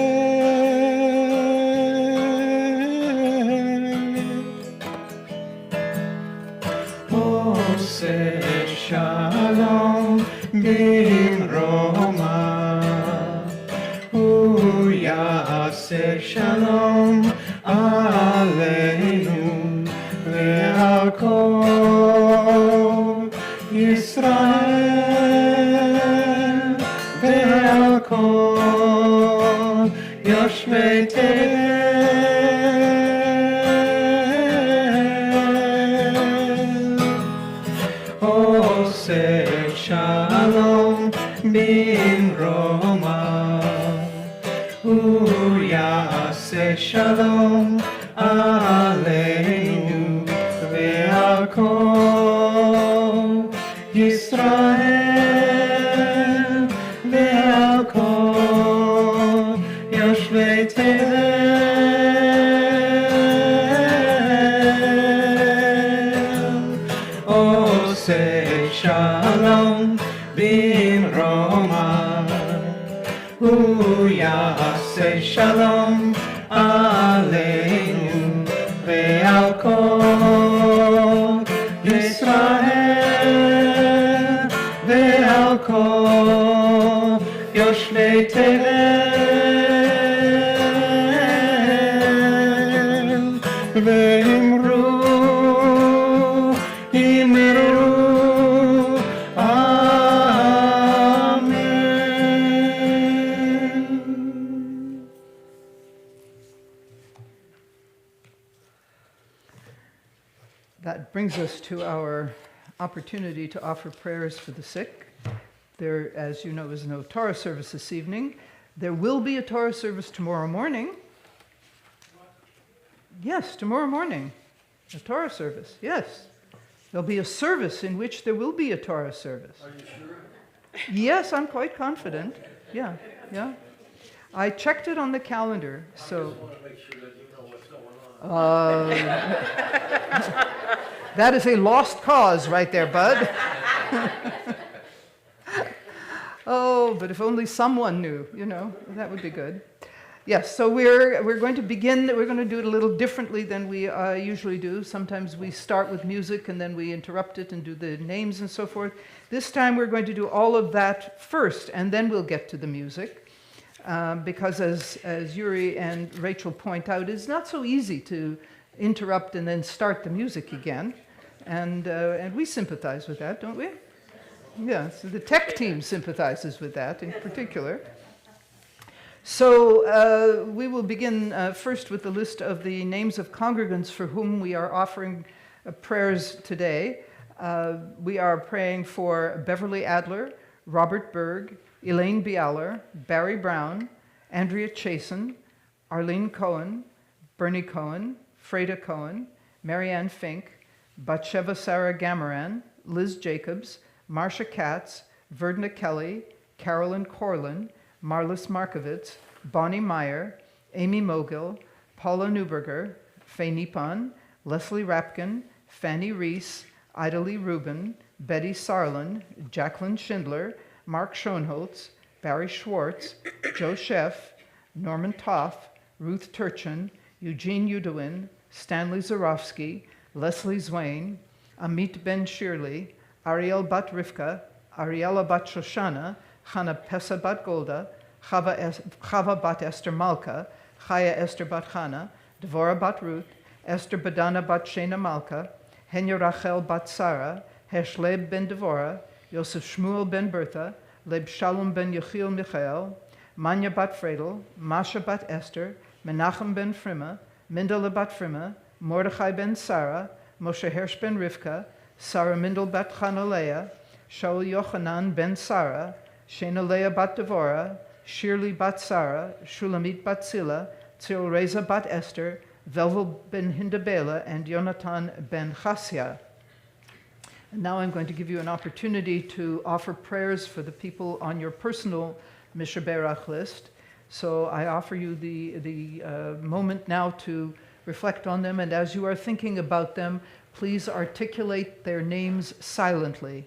B: עושה שלום במרומיו, הוא יעשה שלום עלינו ועל כל Yisrael ve'al kol yoshvei Tel. Oseh shalom bimroma Yaseh shalom aleinu ve'al kol Yisrael ve'al kol yoshvei Tel. Oseh shalom bimroma Yaseh shalom aleinu ve'al kol Yisrael ve'al kol yoshvei Tel. Ve'imru Amen.
C: That brings us to our opportunity to offer prayers for the sick. There, as you know, is no Torah service this evening. There will be a Torah service tomorrow morning. Yes, tomorrow morning. A Torah service, yes. There'll be a service in which there will be a Torah service.
E: Are you sure?
C: Yes, I'm quite confident. Yeah, yeah. I checked it on the calendar, so...
E: I just want to make sure that you know what's going on.
C: That is a lost cause right there, bud. Oh, but if only someone knew, you know, that would be good. Yes, so we're going to begin, we're going to do it a little differently than we usually do. Sometimes we start with music and then we interrupt it and do the names and so forth. This time we're going to do all of that first and then we'll get to the music. Because as Yuri and Rachel point out, it's not so easy to interrupt and then start the music again. And we sympathize with that, don't we? Yes, the tech team sympathizes with that in particular. So we will begin first with the list of the names of congregants for whom we are offering prayers today. We are praying for Beverly Adler, Robert Berg, Elaine Bialer, Barry Brown, Andrea Chasen, Arlene Cohen, Bernie Cohen, Freda Cohen, Marianne Fink, Batsheva Sarah Gamaran, Liz Jacobs, Marcia Katz, Verdna Kelly, Carolyn Corlin, Marlis Markovitz, Bonnie Meyer, Amy Mogil, Paula Newberger, Faye Nippon, Leslie Rapkin, Fanny Reese, Ida Lee Rubin, Betty Sarlin, Jacqueline Schindler, Mark Schoenholtz, Barry Schwartz, Joe Sheff, Norman Toff, Ruth Turchin, Eugene Udowin, Stanley Zarofsky, Leslie Zwain, Amit Ben Shirley, Ariel Bat Rivka, Ariella Bat Shoshana, Chana Pesa Bat Golda, Chava Bat Esther Malka, Chaya Esther Bat Chana, Devorah Bat Ruth, Esther Badana Bat Shena Malka, Henya Rachel Bat Sarah, Heshleb Ben Devorah, Yosef Shmuel Ben Bertha, Leb Shalom Ben Yechiel Michael, Manya Bat Fredel, Masha Bat Esther, Menachem Ben Frima, Mindele Bat Frima, Mordechai Ben Sarah, Moshe Hersh Ben Rivka, Sarah Mindel Bat Chanalea, Shaul Yochanan Ben Sarah, Shena Leah Bat Devorah, Shirley Bat Sarah, Shulamit Bat Zila, Tzil Reza Bat Esther, Velvel Ben Hindabela, and Yonatan Ben Chasya. And now I'm going to give you an opportunity to offer prayers for the people on your personal Mishaberach list. So I offer you the moment now to reflect on them, and as you are thinking about them, please articulate their names silently.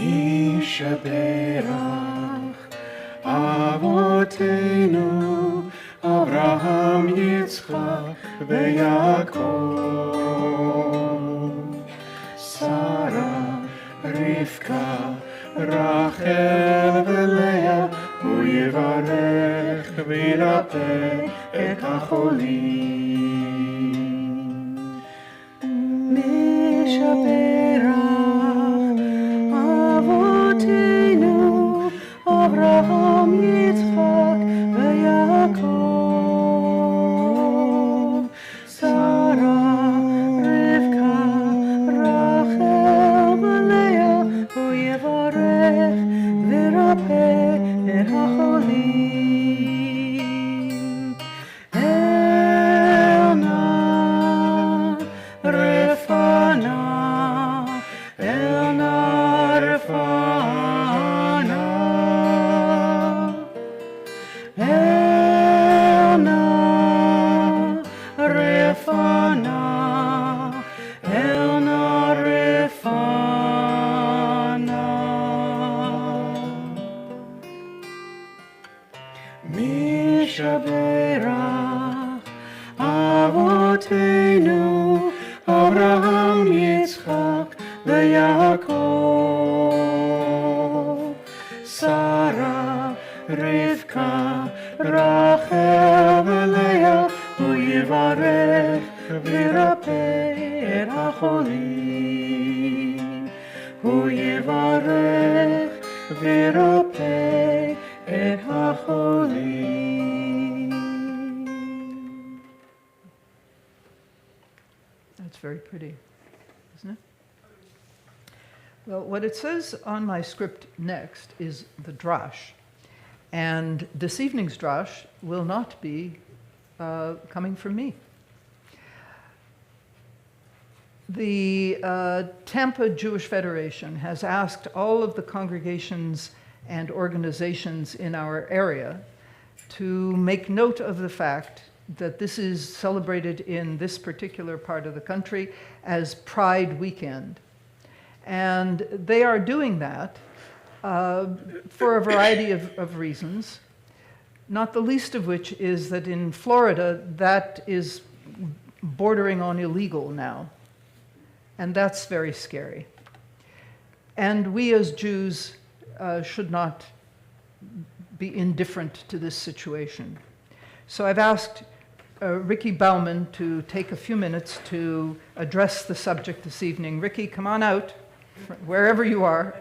B: מי שברך אבותינו אברהם, יצחק ויעקב, שרה, רבקה, רחל ולאה, הוא יברך וירפא את החולים. מי שברך אבותינו אברהם, יצחק ויעקב, שרה, רבקה, רחל ולאה, הוא יברך וירפא את החולים. אל נא רפנה, אל נא רפנה, אל נא רפנה, אל נא רפנה. מי שברך אבותינו אברהם, יצחק ויעקב, שרה, רבקה, רחל ולאה, הוא יברך וירפא את החולים. הוא יברך וירפא את החולים.
C: That's very pretty, isn't it? Well, what it says on my script next is the drash. And this evening's drash will not be coming from me. The Tampa Jewish Federation has asked all of the congregations and organizations in our area to make note of the fact that this is celebrated in this particular part of the country as Pride Weekend. And they are doing that for a variety of reasons, not the least of which is that in Florida, that is bordering on illegal now. And that's very scary. And we as Jews should not be indifferent to this situation. So I've asked Ricky Bauman to take a few minutes to address the subject this evening. Ricky, come on out, wherever you are.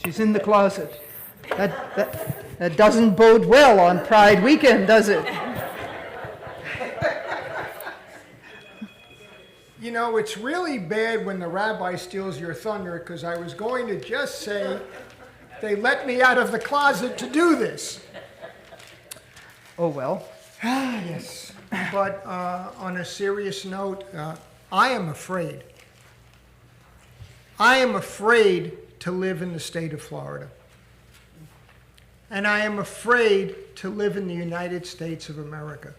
C: She's in the closet. That doesn't bode well on Pride Weekend, does it?
F: You know, it's really bad when the rabbi steals your thunder, because I was going to just say they let me out of the closet to do this.
C: Oh, well.
F: Yes. But on a serious note, I am afraid. I am afraid to live in the state of Florida. And I am afraid to live in the United States of America.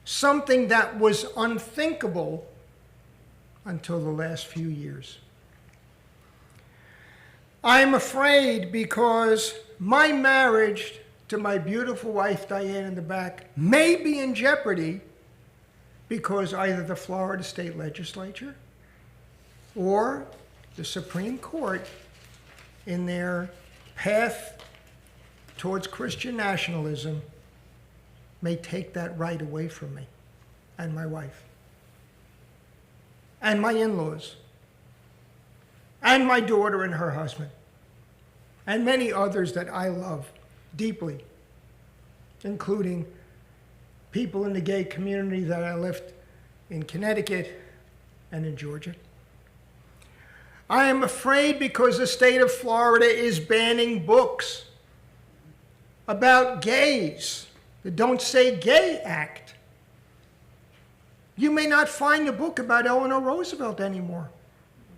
F: Something that was unthinkable until the last few years. I'm afraid because my marriage to my beautiful wife, Diane, in the back, may be in jeopardy because either the Florida State Legislature or the Supreme Court, in their path towards Christian nationalism, may take that right away from me and my wife and my in-laws and my daughter and her husband and many others that I love deeply, including people in the gay community that I left in Connecticut and in Georgia. I am afraid because the state of Florida is banning books about gays. The Don't Say Gay Act. You may not find a book about Eleanor Roosevelt anymore,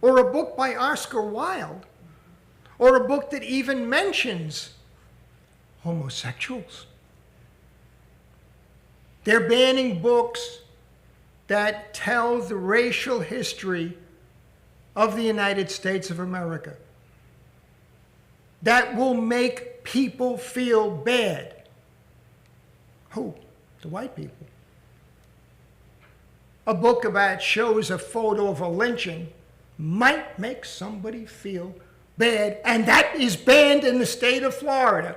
F: or a book by Oscar Wilde, or a book that even mentions homosexuals. They're banning books that tell the racial history of the United States of America that will make people feel bad. Who? The white people. A book about shows a photo of a lynching might make somebody feel bad, and that is banned in the state of Florida.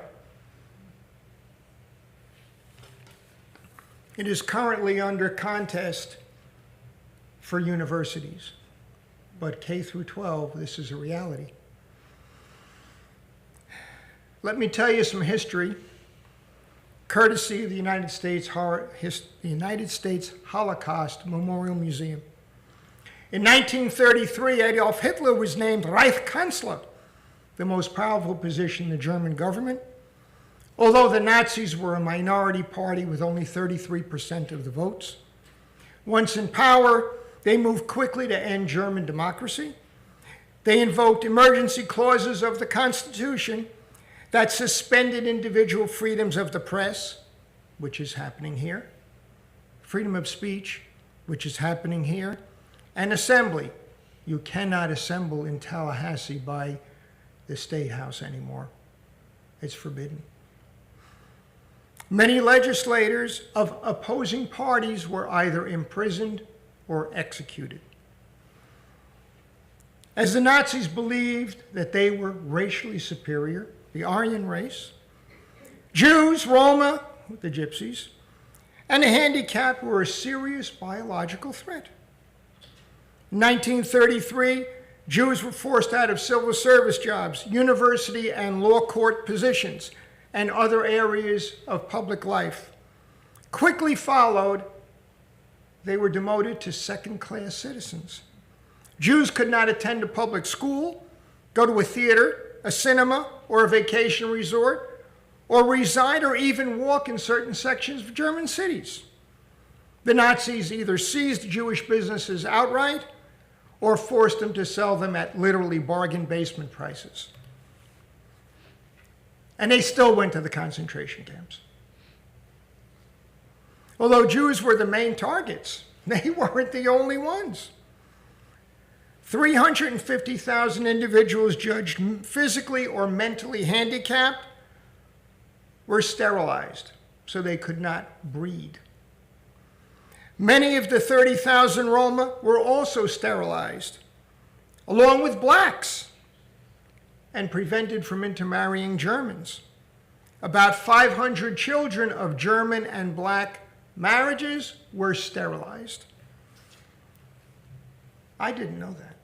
F: It is currently under contest for universities, but K through 12, this is a reality. Let me tell you some history, courtesy of the United States Holocaust Memorial Museum. In 1933, Adolf Hitler was named Reichskanzler, the most powerful position in the German government, although the Nazis were a minority party with only 33% of the votes. Once in power, they moved quickly to end German democracy. They invoked emergency clauses of the Constitution that suspended individual freedoms of the press, which is happening here, freedom of speech, which is happening here, and assembly. You cannot assemble in Tallahassee by the State House anymore. It's forbidden. Many legislators of opposing parties were either imprisoned or executed. As the Nazis believed that they were racially superior, the Aryan race, Jews, Roma, the Gypsies, and the handicapped were a serious biological threat. In 1933, Jews were forced out of civil service jobs, university and law court positions, and other areas of public life. Quickly followed, they were demoted to second-class citizens. Jews could not attend a public school, go to a theater, a cinema, or a vacation resort, or reside or even walk in certain sections of German cities. The Nazis either seized Jewish businesses outright or forced them to sell them at literally bargain basement prices. And they still went to the concentration camps. Although Jews were the main targets, they weren't the only ones. 350,000 individuals judged physically or mentally handicapped were sterilized so they could not breed. Many of the 30,000 Roma were also sterilized, along with blacks, and prevented from intermarrying Germans. About 500 children of German and black marriages were sterilized. I didn't know that.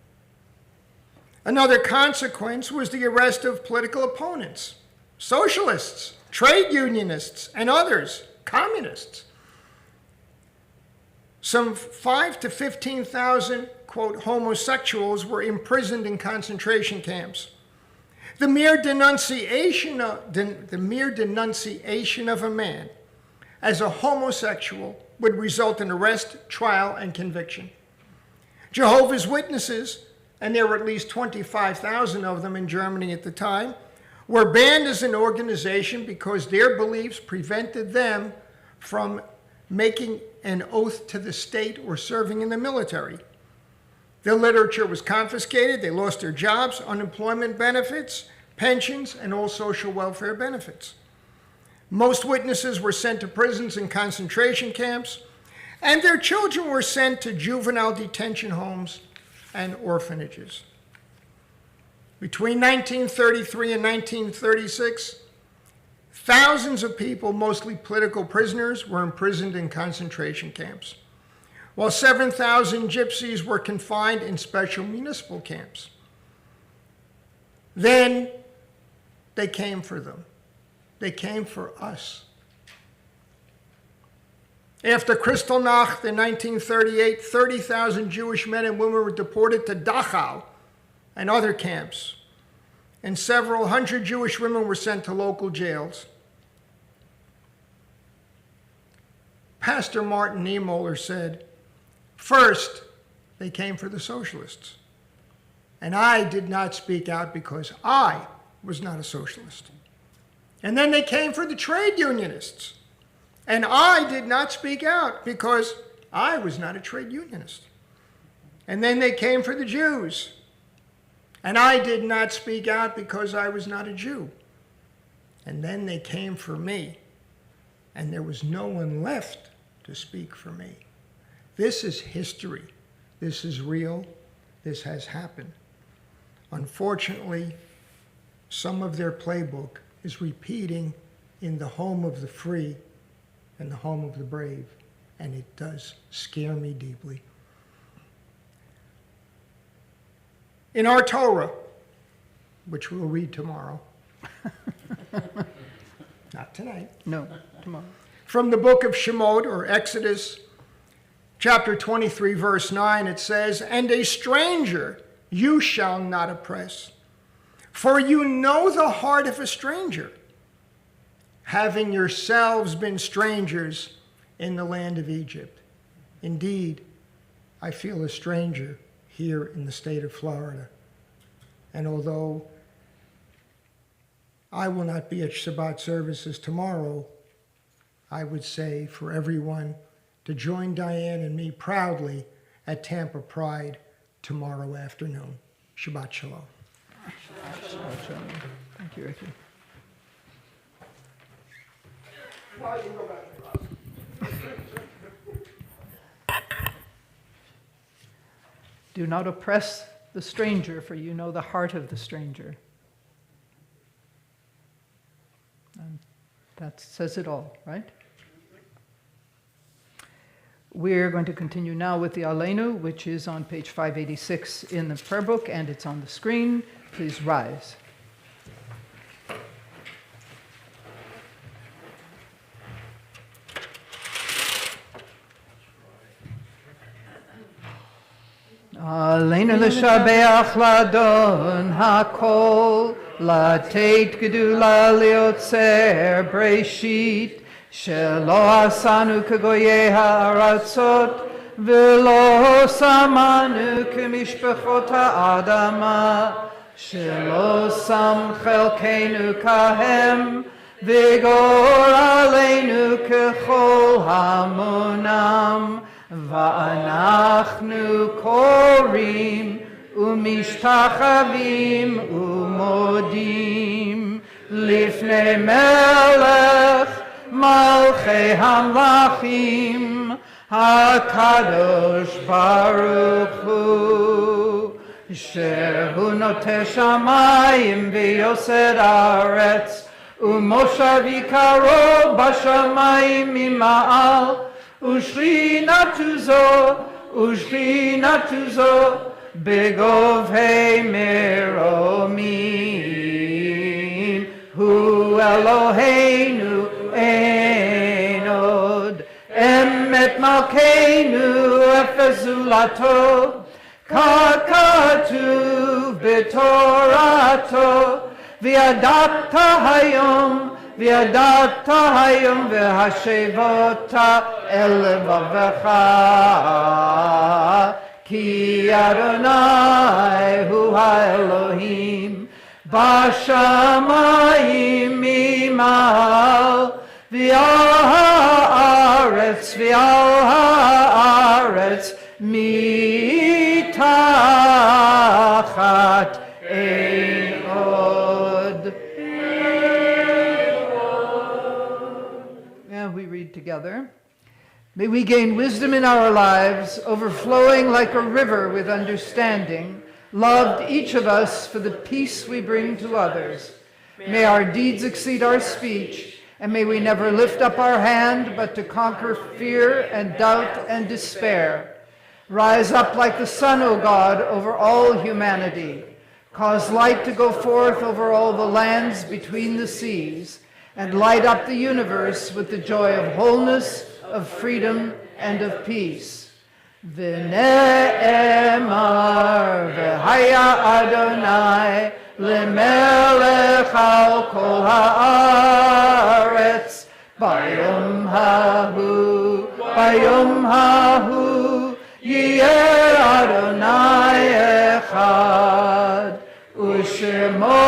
F: Another consequence was the arrest of political opponents, socialists, trade unionists, and others, communists. Some 5,000 to 15,000, quote, homosexuals were imprisoned in concentration camps. The mere denunciation of a man as a homosexual would result in arrest, trial, and conviction. Jehovah's Witnesses, and there were at least 25,000 of them in Germany at the time, were banned as an organization because their beliefs prevented them from making an oath to the state or serving in the military. Their literature was confiscated, they lost their jobs, unemployment benefits, pensions, and all social welfare benefits. Most witnesses were sent to prisons and concentration camps, and their children were sent to juvenile detention homes and orphanages. Between 1933 and 1936, thousands of people, mostly political prisoners, were imprisoned in concentration camps, while 7,000 gypsies were confined in special municipal camps. Then they came for them. They came for us. After Kristallnacht in 1938, 30,000 Jewish men and women were deported to Dachau and other camps, and several hundred Jewish women were sent to local jails. Pastor Martin Niemöller said, first, they came for the socialists. And I did not speak out because I was not a socialist. And then they came for the trade unionists. And I did not speak out because I was not a trade unionist. And then they came for the Jews. And I did not speak out because I was not a Jew. And then they came for me, and there was no one left to speak for me. This is history. This is real. This has happened. Unfortunately, some of their playbook is repeating in the home of the free and the home of the brave, and it does scare me deeply. In our Torah, which we'll read tomorrow, not tonight,
C: No, tomorrow.
F: from the book of Shemot, or Exodus, chapter 23, verse 9, it says, "And a stranger you shall not oppress, for you know the heart of a stranger, having yourselves been strangers in the land of Egypt. Indeed, I feel a stranger here in the state of Florida. And although I will not be at Shabbat services tomorrow, I would say for everyone to join Diane and me proudly at Tampa Pride tomorrow afternoon. Shabbat Shalom."
C: Thank you, Ricky. Do not oppress the stranger, for you know the heart of the stranger. And that says it all, right? We're going to continue now with the Aleinu, which is on page 586 in the prayer book, and it's on the screen. Please rise. Aleinu l'shabeach l'adon hakol, לתת גדולה ליוצר בראשית, שלא עשנו כגויי הארצות, ולא שמנו כמשפחות האדמה, שלא שם חלקנו כהם, וגורלנו ככל המונם, ואנחנו קוראים ומשתחווים ומודים לפני מלך מלכי המלכים הקדוש ברוך הוא, שהוא נוטה שמיים ויוסד הארץ, ומושב יקרו בשמיים ממעל, ושכינתו זו בגובהי מרומים, הוא אלוהינו אין עוד, אמת מלכנו אפס זולתו, ככתוב בתורתו, וידעת היום והשבות אל לבבך, כי אדוני הוא האלוהים בשמיים ממעל, ועל הארץ מתחת אין עוד. And we read together. May we gain wisdom in our lives, overflowing like a river with understanding, loved each of us for the peace we bring to others. May our deeds exceed our speech, and may we never lift up our hand but to conquer fear and doubt and despair. Rise up like the sun, O God, over all humanity. Cause light to go forth over all the lands between the seas, and light up the universe with the joy of wholeness, of freedom, and of peace. V'ne'emar v'haya Adonai lemelech al kol haaretz bayom hahu yeh Adonai echad u'shemo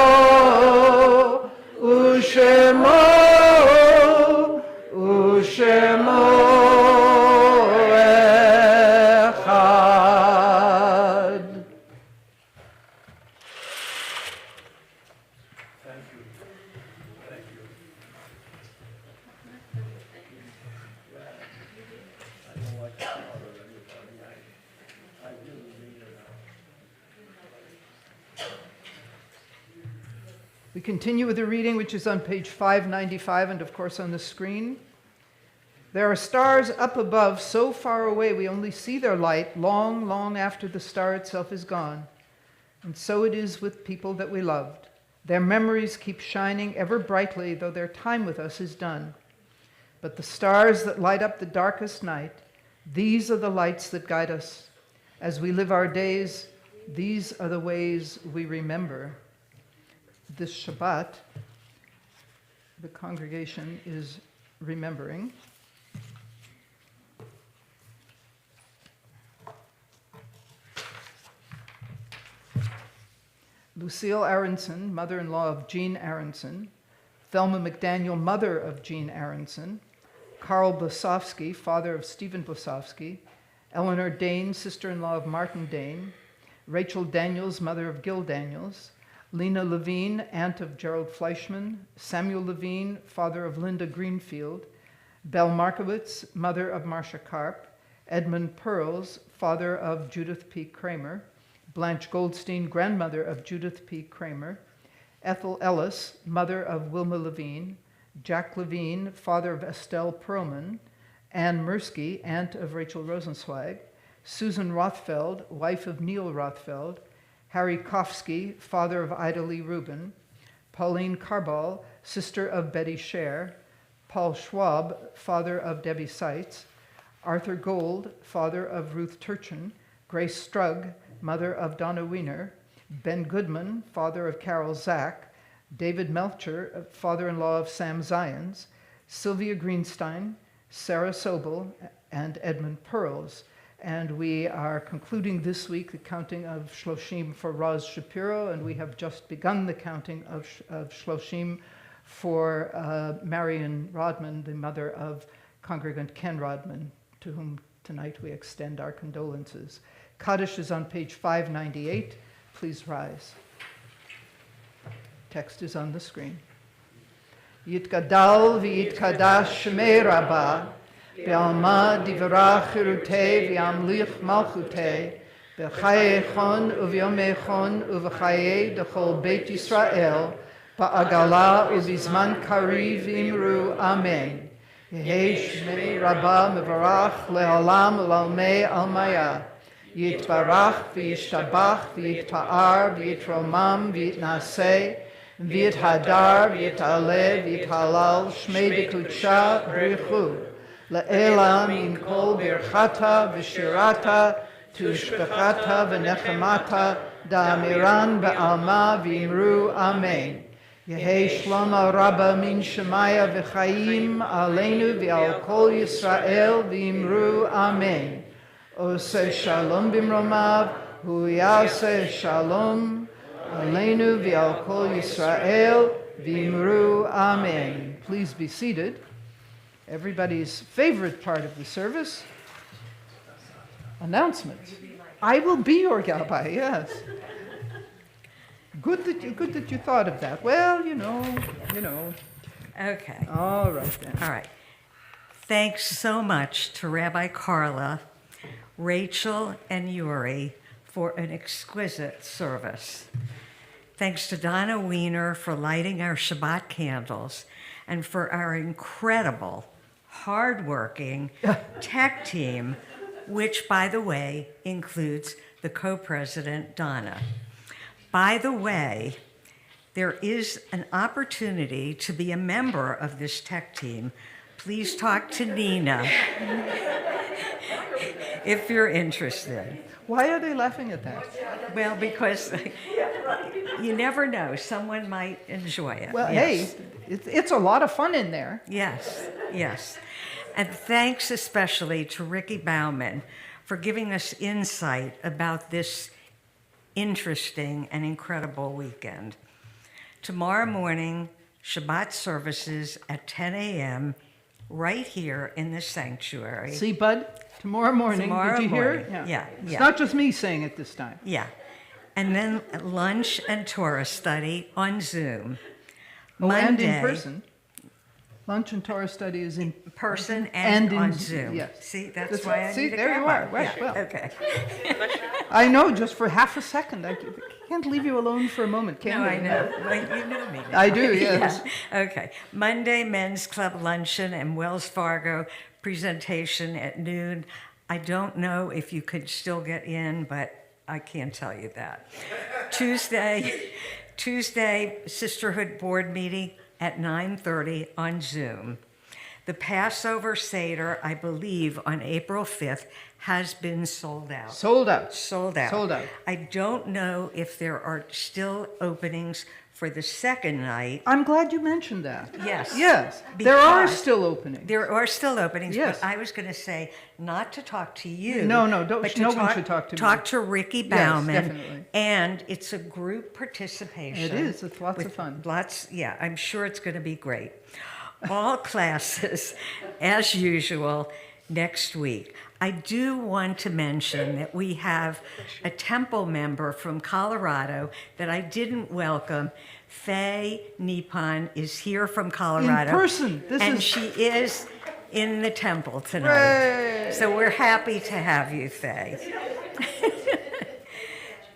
C: echad. We continue with the reading, which is on page 595 and, of course, on the screen. There are stars up above so far away we only see their light long, long after the star itself is gone. And so it is with people that we loved. Their memories keep shining ever brightly, though their time with us is done. But the stars that light up the darkest night, these are the lights that guide us. As we live our days, these are the ways we remember. This Shabbat, the congregation is remembering Lucille Aronson, mother-in-law of Jean Aronson, Thelma McDaniel, mother of Jean Aronson, Karl Bosofsky, father of Stephen Bosofsky, Eleanor Dane, sister-in-law of Martin Dane, Rachel Daniels, mother of Gil Daniels, Lena Levine, aunt of Gerald Fleischman, Samuel Levine, father of Linda Greenfield, Belle Markowitz, mother of Marcia Karp, Edmund Pearls, father of Judith P. Kramer, Blanche Goldstein, grandmother of Judith P. Kramer, Ethel Ellis, mother of Wilma Levine, Jack Levine, father of Estelle Perlman, Anne Mirsky, aunt of Rachel Rosenzweig, Susan Rothfeld, wife of Neil Rothfeld, Harry Kofsky, father of Ida Lee Rubin, Pauline Carball, sister of Betty Scher, Paul Schwab, father of Debbie Seitz, Arthur Gold, father of Ruth Turchin, Grace Strug, mother of Donna Wiener, Ben Goodman, father of Carol Zack, David Melcher, father-in-law of Sam Zions, Sylvia Greenstein, Sarah Sobel, and Edmund Pearls. And we are concluding this week the counting of Shloshim for Roz Shapiro, and we have just begun the counting of Shloshim for Marion Rodman, the mother of congregant Ken Rodman, to whom tonight we extend our condolences. Kaddish is on page 598. Please rise. Text is on the screen. Yitgadal v'yitkadash shmei rabbah, Be'alma divrach chirutei v'yamlich malchutei, B'chayei uvyomei uv'chayei dechol Beit Yisrael, Ba'agala uvizman kariv imru Amen. Yehei shmei rabbah mevarach le'olam l'almei almaya, Yitbarach v'yishtabach v'yitpa'ar v'yitromam v'yitnaseh, v'yithadar v'yitaleh v'yithalal shmei dekutsha b'richu, Le'ela min kol birchata v'shirata tushbechata v'nechemata da'amiran ba'alma v'imru Amen. Yehei shloma rabba min shemaya v'chaim aleinu v'al kol Yisrael v'imru Amen. Oseh shalom b'mromav hu yaseh shalom aleinu v'al kol Yisrael v'imru Amen. Please be seated. Everybody's favorite part of the service, announcements. I will be your Gabbai, yes. Good that you thought of that. Well, you know.
A: Okay.
C: All right then.
A: All right. Thanks so much to Rabbi Carla, Rachel, and Yuri for an exquisite service. Thanks to Donna Wiener for lighting our Shabbat candles and for our incredible, hardworking tech team, which, by the way, includes the co-president, Donna. By the way, there is an opportunity to be a member of this tech team. Please talk to Nina if you're interested.
C: Why are they laughing at that?
A: Well, because you never know. Someone might enjoy it.
C: Well,
A: Yes.
C: hey, it's a lot of fun in there.
A: Yes, yes. And thanks especially to Ricky Bauman for giving us insight about this interesting and incredible weekend. Tomorrow morning, Shabbat services at 10 a.m. right here in the sanctuary.
C: See, Bud? Tomorrow morning.
A: Tomorrow
C: Did you hear
A: morning.
C: it?
A: Yeah.
C: It's not just me saying it this time.
A: Yeah. And then lunch and Torah study on Zoom.
C: Oh, and in
A: Monday,
C: person. Lunch and Torah study is in
A: person and on
C: in
A: Zoom.
C: Yes.
A: See, that's why I
C: see,
A: need a
C: there you
A: grandma.
C: are. Right,
A: Yeah,
C: well.
A: okay.
C: I know, just for half a second. Can't leave you alone for a moment, can
A: No,
C: we?
A: I know. Well, you know me now.
C: I do, yes.
A: Yeah. Okay. Monday, Men's Club luncheon and Wells Fargo presentation at noon. I don't know if you could still get in, but I can't tell you that. Tuesday, Sisterhood Board meeting at 9:30 on Zoom. The Passover Seder, I believe, on April 5th, has been sold out.
C: Sold out.
A: Sold out.
C: Sold out.
A: I don't know if there are still openings for the second night.
C: I'm glad you mentioned that.
A: Yes.
C: Yes, there are
A: Because
C: still openings.
A: There are still openings,
C: Yes.
A: but I was going to say not to talk to you.
C: No, don't-
A: but
C: no one should talk to me.
A: Talk to Ricky
C: Yes,
A: Bauman.
C: definitely.
A: And it's a group participation.
C: It is. It's lots
A: with
C: of fun.
A: Yeah, I'm sure it's going to be great. All classes, as usual, next week. I do want to mention that we have a temple member from Colorado that I didn't welcome. Faye Nippon is here from Colorado.
C: In person.
A: And she is in the temple tonight.
C: Hooray.
A: So we're happy to have you, Faye.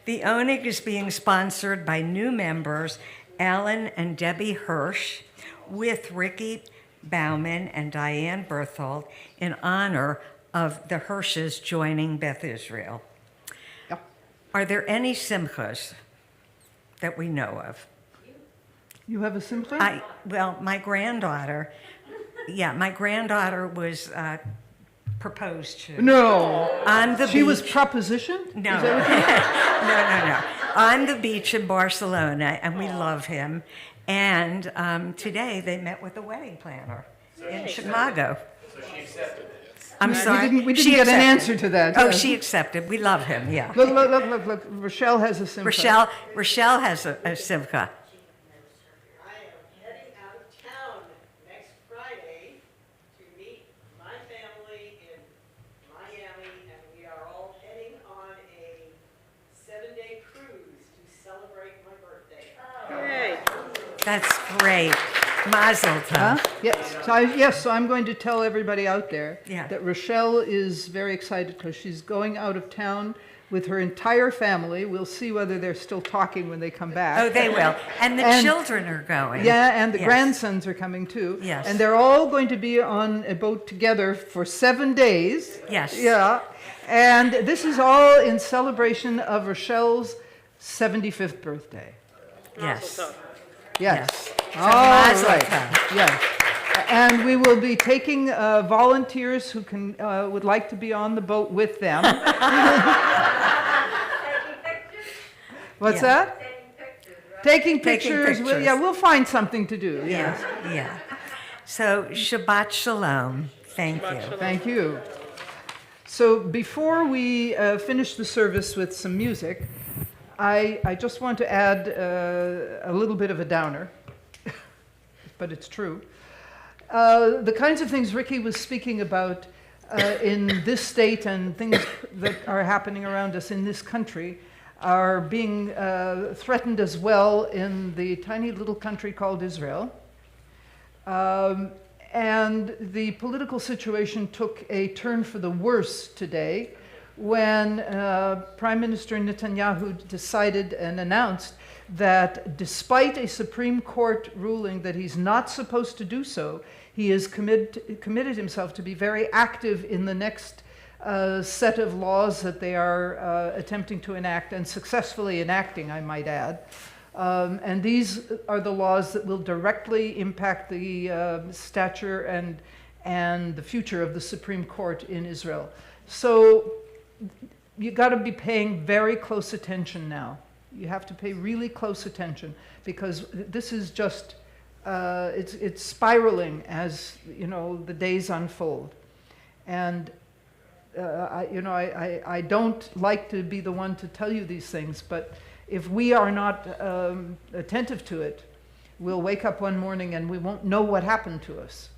A: The Onig is being sponsored by new members, Alan and Debbie Hirsch, with Ricky Bauman and Diane Berthold in honor of the Hirsches joining Beth Israel.
C: Yeah.
A: Are there any simchas that we know of?
C: You have a simcha?
A: Well, my granddaughter was proposed to.
C: No.
A: On the
C: She
A: beach.
C: was propositioned?
A: No.
C: Is that what
A: No. On the beach in Barcelona, and we love him. And today they met with a wedding planner in Chicago.
E: So she accepted it.
A: I'm sorry.
C: We didn't
A: She
C: get an
A: accepted.
C: answer to that.
A: Oh,
C: yes.
A: she accepted. We love him. Yeah.
C: Look. Rochelle has a simcha.
A: Rochelle has a simcha.
G: I am heading out of town next Friday to meet my family in Miami, and we are all heading on a 7-day cruise to celebrate my birthday.
A: That's great. Mazel
C: Huh?
A: tov.
C: Yes, so I'm going to tell everybody out there
A: Yeah.
C: that Rochelle is very excited because she's going out of town with her entire family. We'll see whether they're still talking when they come back.
A: Oh, they will. And the
C: And-
A: children are going.
C: Yeah, and the
A: Yes.
C: grandsons are coming too.
A: Yes.
C: And they're all going to be on a boat together for 7 days.
A: Yes.
C: Yeah. And this is all in celebration of Rochelle's 75th birthday.
A: Yes.
C: Yes.
A: So
C: All
A: mazel
C: right.
A: tov.
C: Yes. And we will be taking volunteers who can would like to be on the boat with them. What's
A: Yeah.
C: that? Taking pictures.
A: pictures.
C: We'll find something to do.
A: Yeah. Yeah. So Shabbat Shalom. Thank you.
C: Thank you. So before we finish the service with some music, I just want to add a little bit of a downer, but it's true. The kinds of things Ricky was speaking about in this state and things that are happening around us in this country are being threatened as well in the tiny little country called Israel. And the political situation took a turn for the worse today when Prime Minister Netanyahu decided and announced that despite a Supreme Court ruling that he's not supposed to do so, he has committed himself to be very active in the next set of laws that they are attempting to enact, and successfully enacting, I might add. And these are the laws that will directly impact the stature and the future of the Supreme Court in Israel. So you got to be paying very close attention now. You have to pay really close attention, because this is just it's spiraling as the days unfold. And I don't like to be the one to tell you these things, but if we are not attentive to it, we'll wake up one morning and we won't know what happened to us.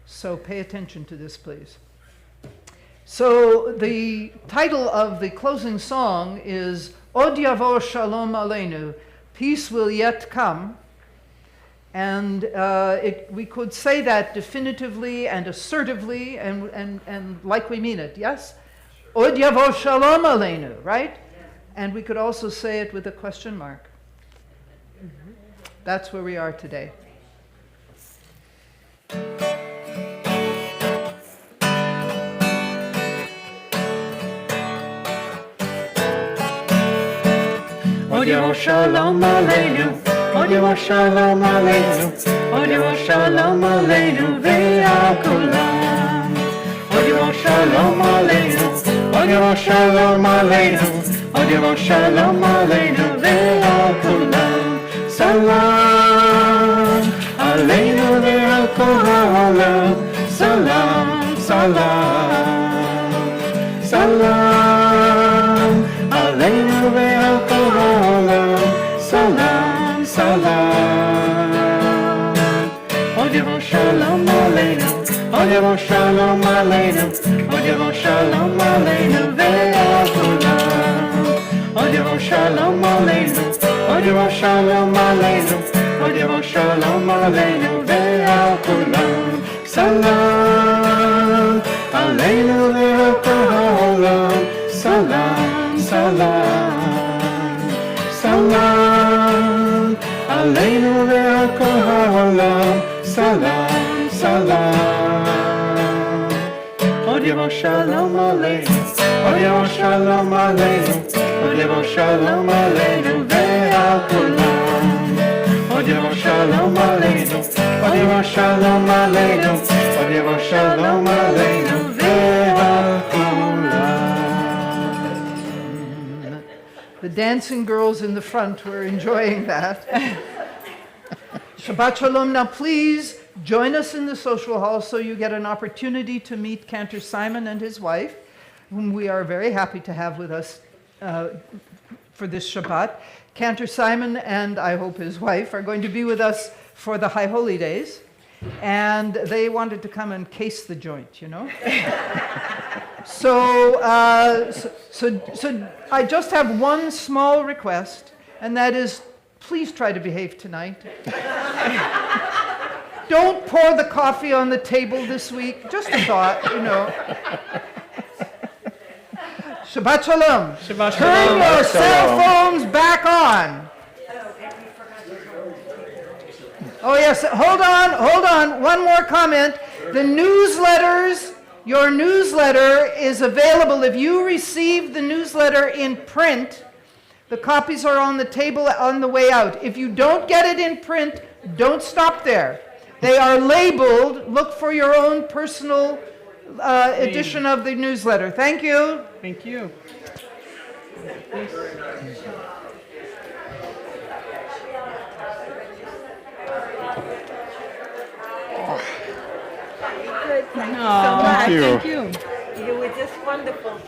C: So pay attention to this, please. So the title of the closing song is Od Yavo Shalom Aleinu, peace will yet come. And we could say that definitively and assertively and like we mean it, yes? Od Yavo Shalom Aleinu, right? And we could also say it with a question mark. That's where we are today.
B: Odio shalom aleinu, odio shalom aleinu, odio shalom aleinu ve'al kulam. Odio shalom aleinu, odio shalom aleinu, odio shalom aleinu ve'al kulam. Salam aleinu ve'al kol ha'olam. Salam, salam, salam aleinu ve'al kol ha'olam. Salam, salam. Odio shalom aleinu, odio shalom aleinu, odio shalom aleinu ve'al kulam. Odio shalom aleinu, odio shalom aleinu, odio shalom aleinu ve'al kulam. Salam aleinu ve'al kol ha'olam. Salam, salam, salam aleinu ve'al kol ha'olam. Salam, salam. Odio shalom aleinu, odio shalom aleinu, odio shalom aleinu ve'al kulam. Odio shalom aleinu, odio shalom aleinu, odio shalom aleinu ve'al kulam.
C: The dancing girls in the front were enjoying that. Shabbat Shalom. Now please join us in the social hall so you get an opportunity to meet Cantor Simon and his wife, whom we are very happy to have with us for this Shabbat. Cantor Simon and I hope his wife are going to be with us for the High Holy Days. And they wanted to come and case the joint, you know? So I just have one small request, and that is, please try to behave tonight. Don't pour the coffee on the table this week. Just a thought, you know. Shabbat Shalom.
B: Shabbat
C: Turn
B: Shalom.
C: your cell phones back on. Oh yes, hold on. One more comment. The newsletters, your newsletter is available. If you received the newsletter in print, the copies are on the table on the way out. If you don't get it in print, don't stop there. They are labeled. Look for your own personal edition of the newsletter. Thank you.
B: Thank you.
G: Good, thank you so
B: Aw,
G: much.
B: thank you.
G: You were just wonderful.